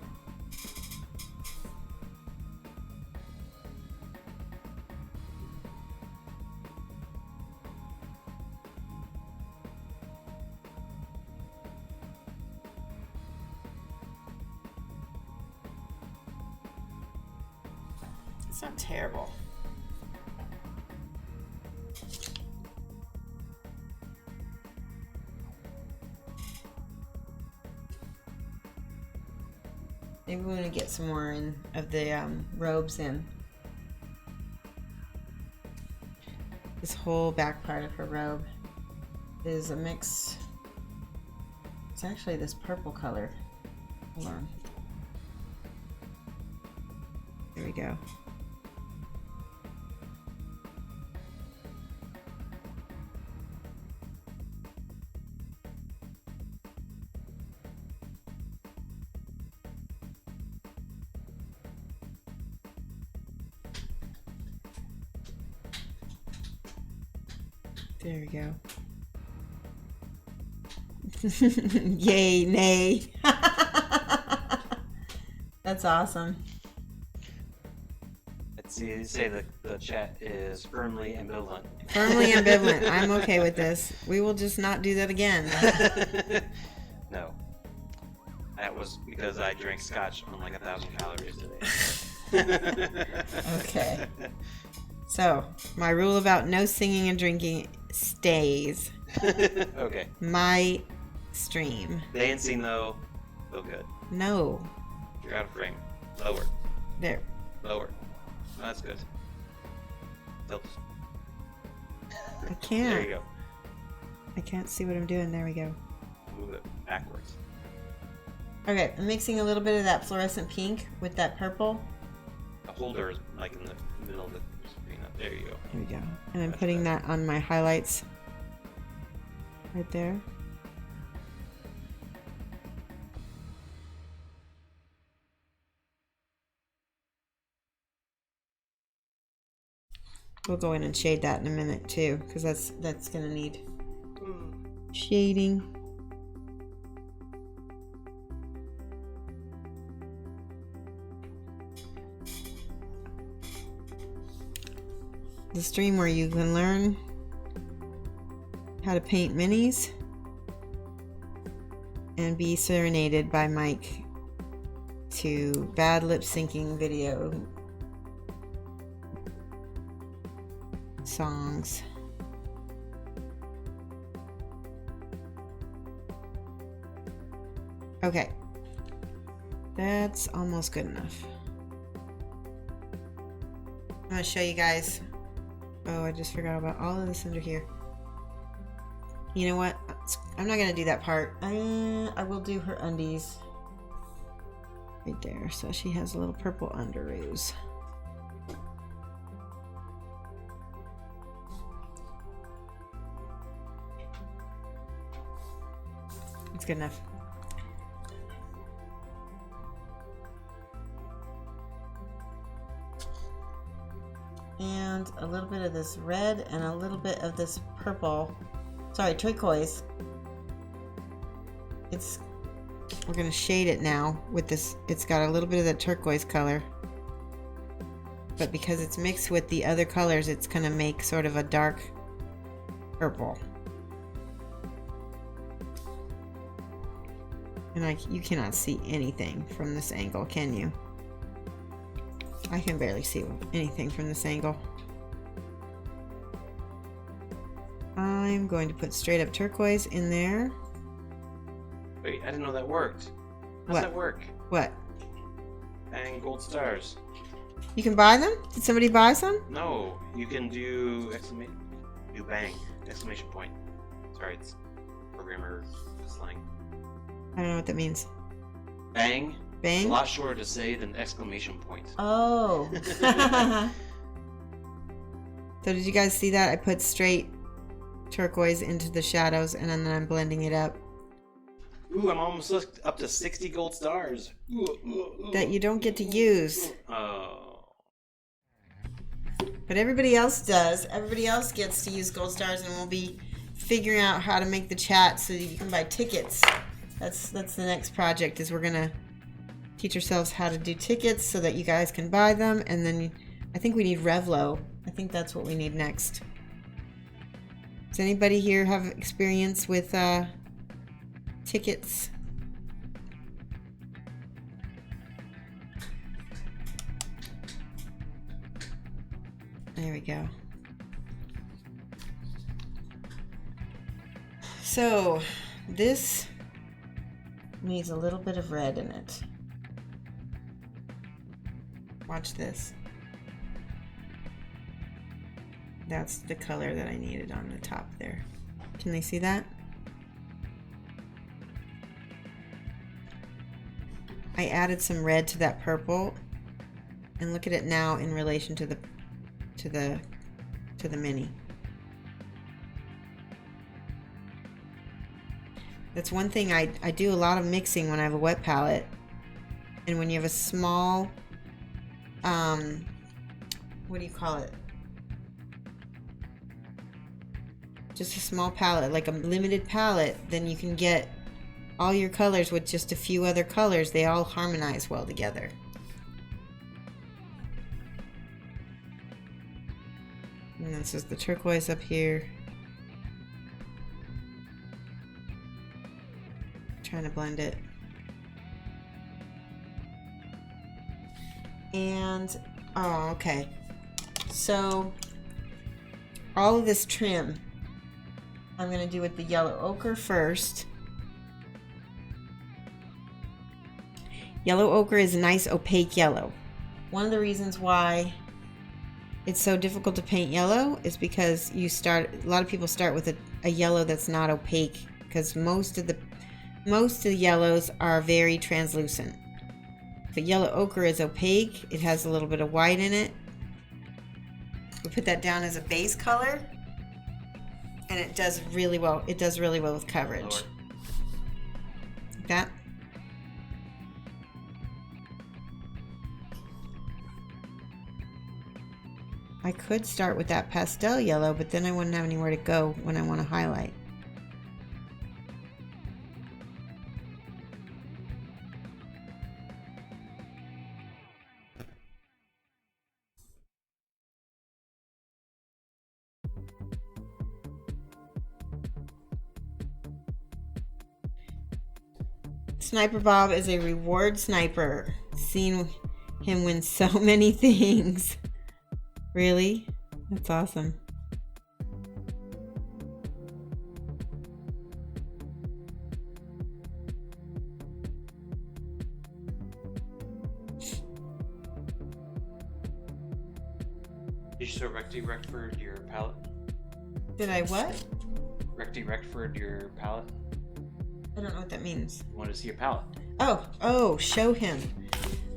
It's not terrible. Maybe we want to get some more in of the robes in. This whole back part of her robe is a mix. It's actually this purple color. Hold on. There we go. There we go. Yay, nay. That's awesome. Let's see, say the chat is firmly ambivalent. Firmly ambivalent. I'm okay with this. We will just not do that again. No. That was because I drank scotch on like 1,000 calories today. Okay. So, my rule about no singing and drinking stays. Okay. My stream. Dancing though, feel good. No. You're out of frame. Lower. There. Lower. Oh, that's good. Tilt. I can't. There you go. I can't see what I'm doing. There we go. Move it backwards. Okay, I'm mixing a little bit of that fluorescent pink with that purple. The holder is like in the middle of the screen. There you go. There we go. And I'm putting that on my highlights right there. We'll go in and shade that in a minute too, because that's gonna need shading. The stream where you can learn how to paint minis and be serenaded by Mike to bad lip syncing video songs. Okay, that's almost good enough. I'm gonna show you guys Oh, I just forgot about all of this under here. You know what? I'm not gonna do that part. I will do her undies. Right there. So she has little purple underoos. It's good enough. And a little bit of this red and a little bit of this purple. Sorry, turquoise. We're gonna shade it now with this. It's got a little bit of that turquoise color. But because it's mixed with the other colors, it's gonna make sort of a dark purple. And you cannot see anything from this angle, can you? I can barely see anything from this angle. I'm going to put straight up turquoise in there. Wait, I didn't know that worked. How's What? that work? What? Bang gold stars. You can buy them? Did somebody buy some? No, you can do do bang exclamation point. Sorry, it's programmer slang. I don't know what that means. Bang. Bang? It's a lot shorter to say than exclamation point. Oh. So did you guys see that? I put straight turquoise into the shadows and then I'm blending it up. Ooh, I'm almost up to 60 gold stars. That you don't get to use. Oh. But everybody else does. Everybody else gets to use gold stars, and we'll be figuring out how to make the chat so that you can buy tickets. That's the next project, is we're gonna teach ourselves how to do tickets so that you guys can buy them, and then I think we need Revlo. I think that's what we need next. Does anybody here have experience with tickets? There we go. So this needs a little bit of red in it. Watch this. That's the color that I needed on the top there. Can they see that? I added some red to that purple, and look at it now in relation to the mini. That's one thing I do a lot of mixing when I have a wet palette, and when you have a small what do you call it? Just a small palette, like a limited palette, then you can get all your colors with just a few other colors. They all harmonize well together. And this is the turquoise up here. Trying to blend it. And, oh, okay. So, all of this trim, I'm going to do with the yellow ochre first. Yellow ochre is a nice opaque yellow. One of the reasons why it's so difficult to paint yellow is because a lot of people start with a yellow that's not opaque, because most of the yellows are very translucent. But yellow ochre is opaque. It has a little bit of white in it. We put that down as a base color, and it does really well. It does really well with coverage. Lower. Like that. I could start with that pastel yellow, but then I wouldn't have anywhere to go when I want to highlight. Sniper Bob is a reward sniper. Seen him win so many things. Really? That's awesome. Did show Recti Reckford your palette? Did I what? Recti Reckford your palette? I don't know what that means. You want to see your palette? Oh, show him.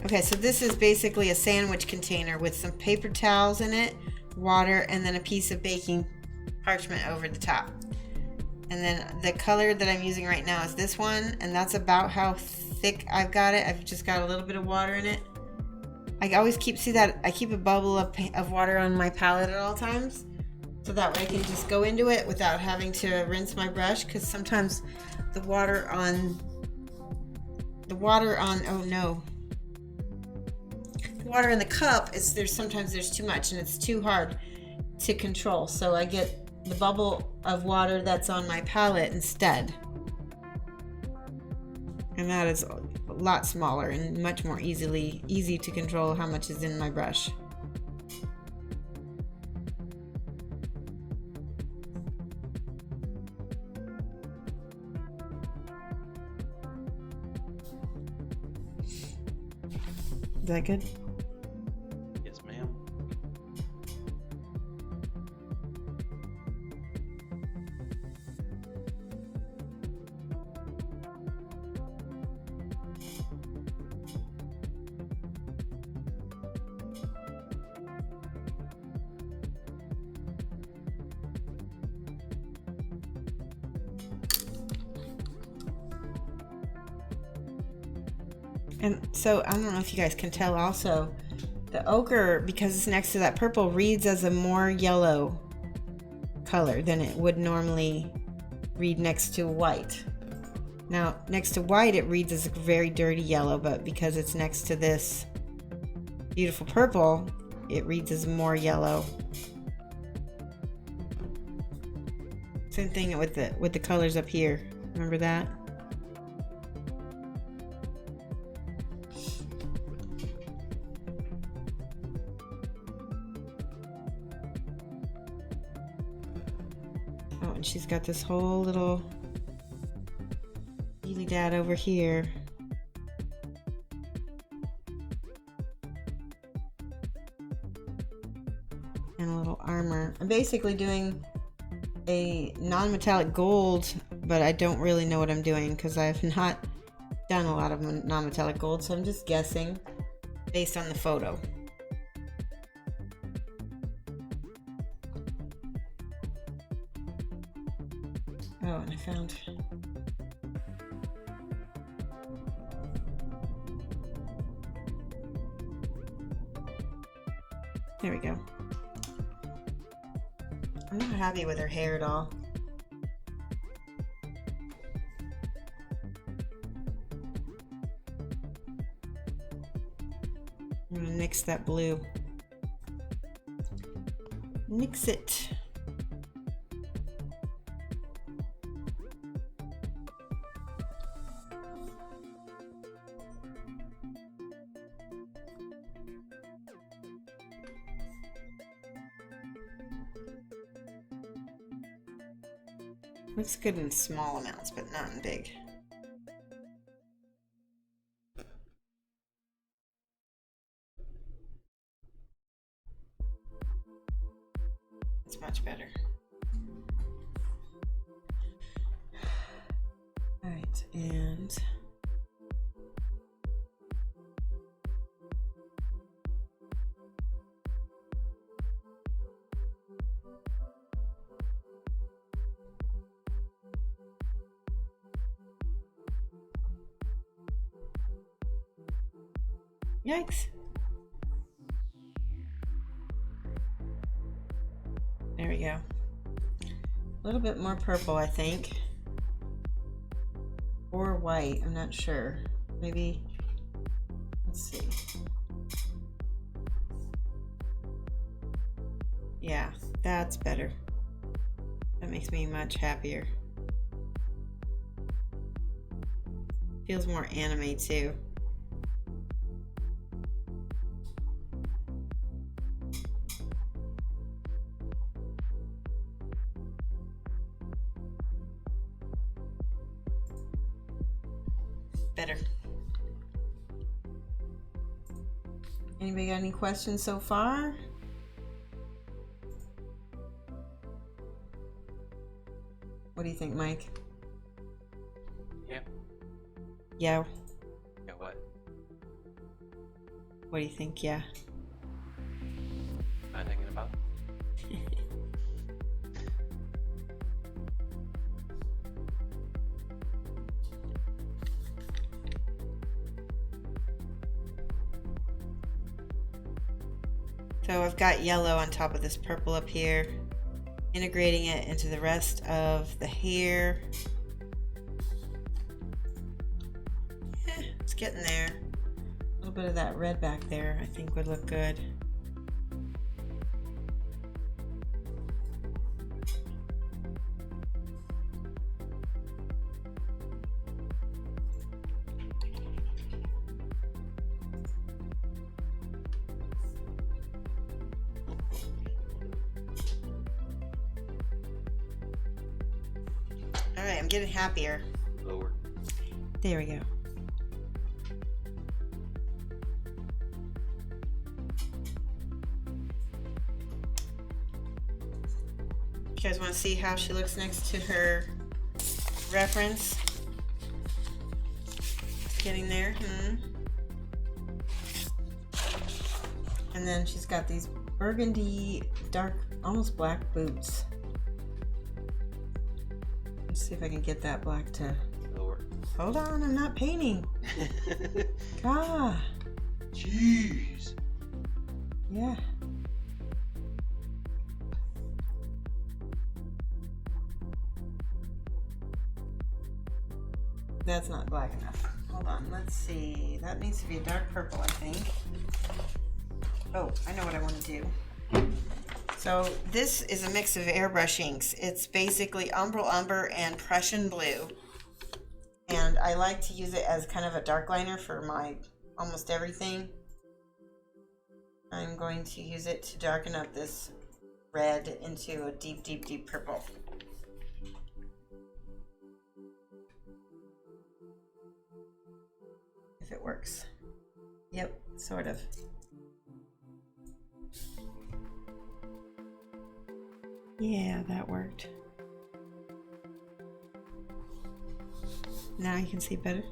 Okay, so this is basically a sandwich container with some paper towels in it, water, and then a piece of baking parchment over the top. And then the color that I'm using right now is this one, and that's about how thick I've got it. I've just got a little bit of water in it. I always keep a bubble of water on my palette at all times, so that way I can just go into it without having to rinse my brush, because sometimes the water on oh no, the water in the cup is sometimes there's too much and it's too hard to control, so I get the bubble of water that's on my palette instead, and that is a lot smaller and much more easy to control how much is in my brush. Is that good? Yes, ma'am. And so I don't know if you guys can tell also, the ochre, because it's next to that purple, reads as a more yellow color than it would normally read next to white. Now, next to white, it reads as a very dirty yellow, but because it's next to this beautiful purple, it reads as more yellow. Same thing with the colors up here. Remember that? Oh, and she's got this whole little dealy dad over here. And a little armor. I'm basically doing a non-metallic gold, but I don't really know what I'm doing because I've not done a lot of non-metallic gold, so I'm just guessing based on the photo. Oh, and I found... There we go. I'm not happy with her hair at all. I'm gonna mix that blue. Mix it. Looks good in small amounts, but not in big. It's much better. All right, and yikes. There we go. A little bit more purple, I think. Or white, I'm not sure. Maybe, let's see. Yeah, that's better. That makes me much happier. Feels more anime too. Better. Anybody got any questions so far? What do you think, Mike? Yeah. Yeah. Yeah, what? What do you think? Yeah. Am I thinking about? So I've got yellow on top of this purple up here, integrating it into the rest of the hair. It's getting there. A little bit of that red back there I think would look good. All right, I'm getting happier. Lower. There we go. You guys want to see how she looks next to her reference? Getting there. And then she's got these burgundy, dark, almost black boots. Let's see if I can get that black to... Lower. Hold on, I'm not painting. Ah. Jeez. Yeah. That's not black enough. Hold on, let's see. That needs to be a dark purple, I think. Oh, I know what I want to do. So this is a mix of airbrush inks. It's basically Umbral Umber and Prussian Blue. And I like to use it as kind of a dark liner for my almost everything. I'm going to use it to darken up this red into a deep, deep, deep purple. If it works. Yep, sort of. Yeah, that worked. Now you can see better.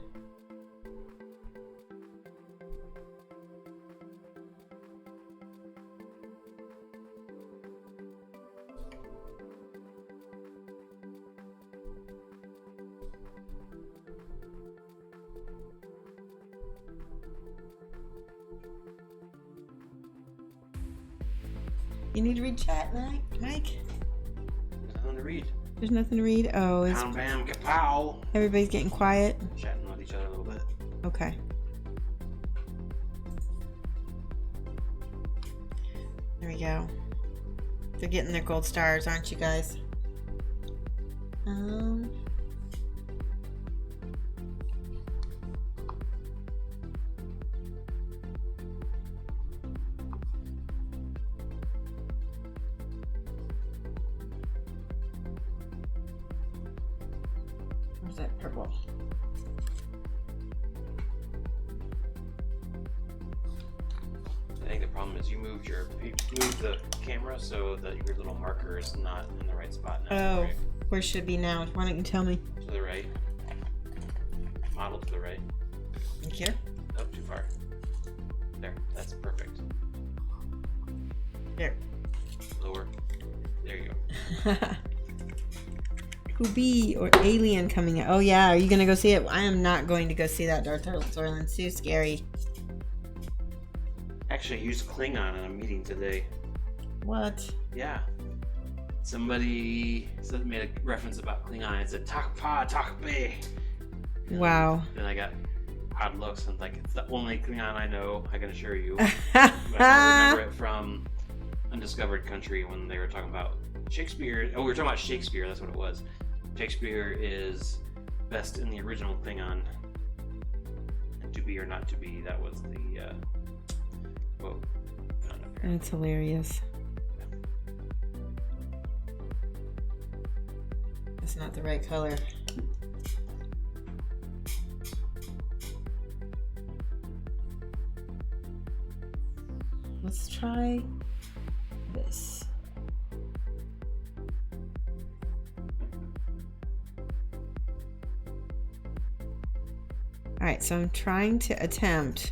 You need to read chat, Mike. There's nothing to read. There's nothing to read. Oh, is Bam, bam, kapow. everybody's getting quiet? Chatting with each other a little bit. Okay. There we go. They're getting their gold stars, aren't you guys? Where's that purple? I think the problem is you moved the camera so that your little marker is not in the right spot now. Oh, Right? where should it be now? Why don't you tell me? To the right. Model to the right. Thank you. Oh, too far. There. That's perfect. There. Lower. There you go. Kubi or Alien coming out. Oh yeah, are you gonna go see it? I am not going to go see that Dark Turtle. It's too scary. Actually, I used Klingon in a meeting today. What? Yeah. Somebody made a reference about Klingon. It said Takpa Takbe. Wow. Then I got odd looks and like it's the only Klingon I know, I can assure you. But I remember it from Undiscovered Country when they were talking about Shakespeare. Oh, we were talking about Shakespeare, that's what it was. Shakespeare is best in the original Klingon. And to be or not to be, that was the quote. That's hilarious. That's not the right color. Let's try this. Alright, so I'm trying to attempt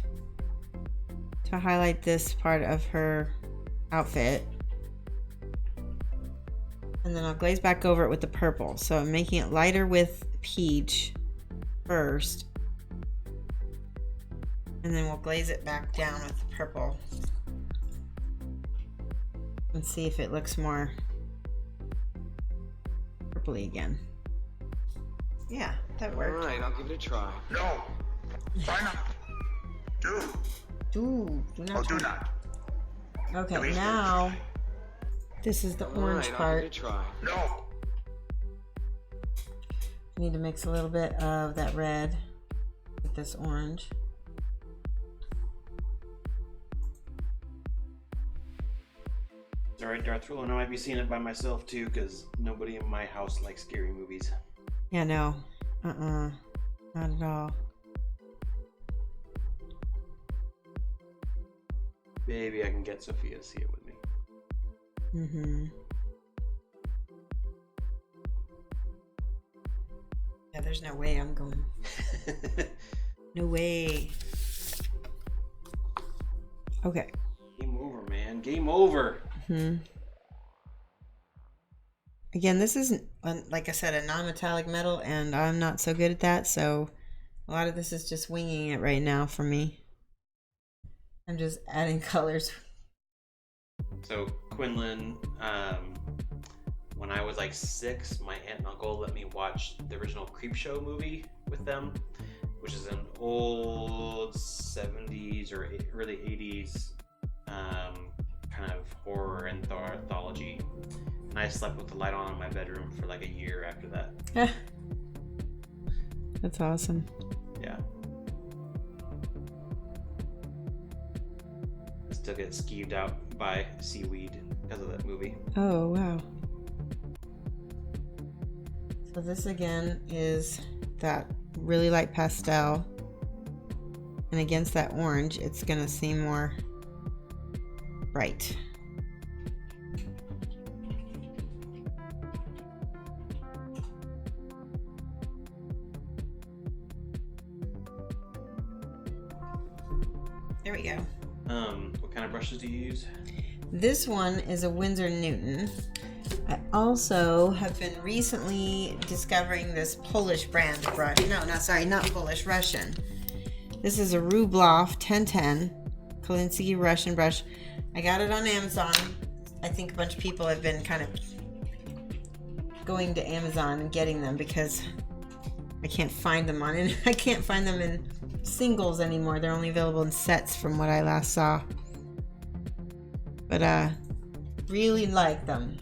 to highlight this part of her outfit. And then I'll glaze back over it with the purple. So I'm making it lighter with peach first. And then we'll glaze it back down with the purple. And see if it looks more purpley again. Yeah, that worked. Alright, I'll give it a try. No! Try not. Do not. do not. At Okay, least now this is the orange Alright, I'll part. give it a try. No! I need to mix a little bit of that red with this orange. It's alright, Darth Ruler, and I might be seeing it by myself too, because nobody in my house likes scary movies. Yeah, no. Not at all. Maybe I can get Sophia to see it with me. Yeah, there's no way I'm going. No way. Okay. Game over, man. Game over. Again, this is, like I said, a non-metallic metal, and I'm not so good at that, so a lot of this is just winging it right now for me. I'm just adding colors. So, Quinlan, when I was like 6, my aunt and uncle let me watch the original Creepshow movie with them, which is an old 70s or early 80s kind of horror anthology. And I slept with the light on in my bedroom for like a year after that. That's awesome. Yeah. I still get skeeved out by seaweed because of that movie. Oh, wow. So this again is that really light pastel. And against that orange, it's going to seem more bright. There we go. What kind of brushes do you use? This one is a Winsor Newton. I also have been recently discovering this Polish brand brush. Not Polish, Russian. This is a Rubloff 1010 Kolinsky Russian brush. I got it on Amazon. I think a bunch of people have been kind of going to Amazon and getting them because I can't find them I can't find them in singles anymore. They're only available in sets from what I last saw. But really like them.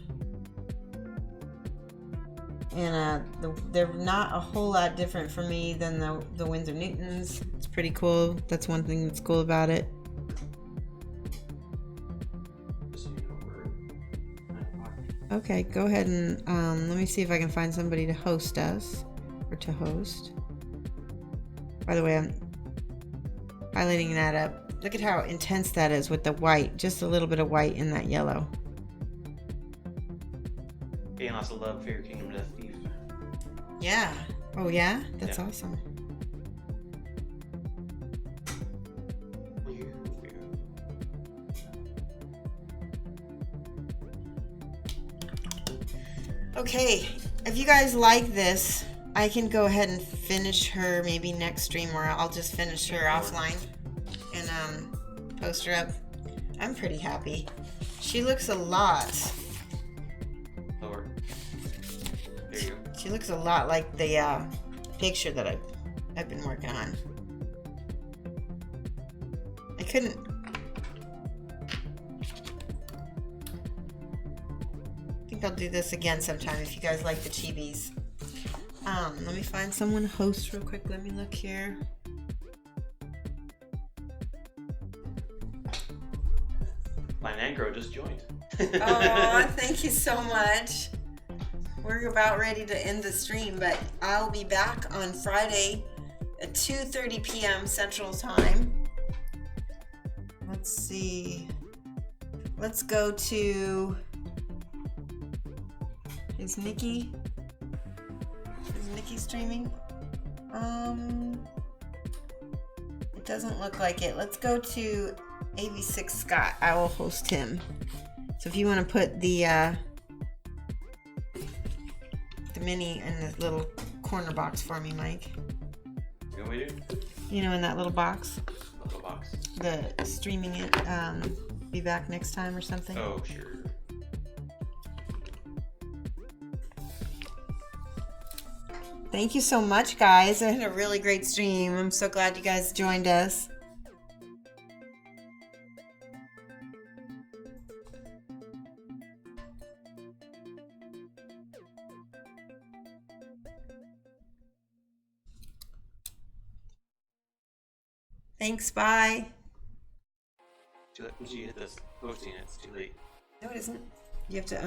And they're not a whole lot different for me than the Winsor Newtons. It's pretty cool. That's one thing that's cool about it. Okay, go ahead and let me see if I can find somebody to host us, or to host. By the way, I'm highlighting that up. Look at how intense that is with the white, just a little bit of white in that yellow. And I also love Fairy Kingdom Death Thief. Yeah. Oh yeah? That's Yeah. awesome. Okay, if you guys like this, I can go ahead and finish her maybe next stream, or I'll just finish her offline and post her up. I'm pretty happy. She looks a lot. Lower. There you go. She looks a lot like the picture that I've been working on. I couldn't. I think I'll do this again sometime if you guys like the chibis. Let me find someone to host real quick. Let me look here. Linangro just joined. Oh, thank you so much. We're about ready to end the stream, but I'll be back on Friday at 2:30 p.m. Central Time. Let's see. Let's go to... Is Nikki streaming? Doesn't look like it. Let's go to AV6 Scott. I will host him. So if you want to put the mini in the little corner box for me, Mike. You want me to? You know, in that little box. Little box. The streaming it. Be back next time or something. Oh, sure. Thank you so much, guys. I had a really great stream. I'm so glad you guys joined us. Thanks, bye. Too late. Once you hit this posting, it's too late. No, it isn't. You have to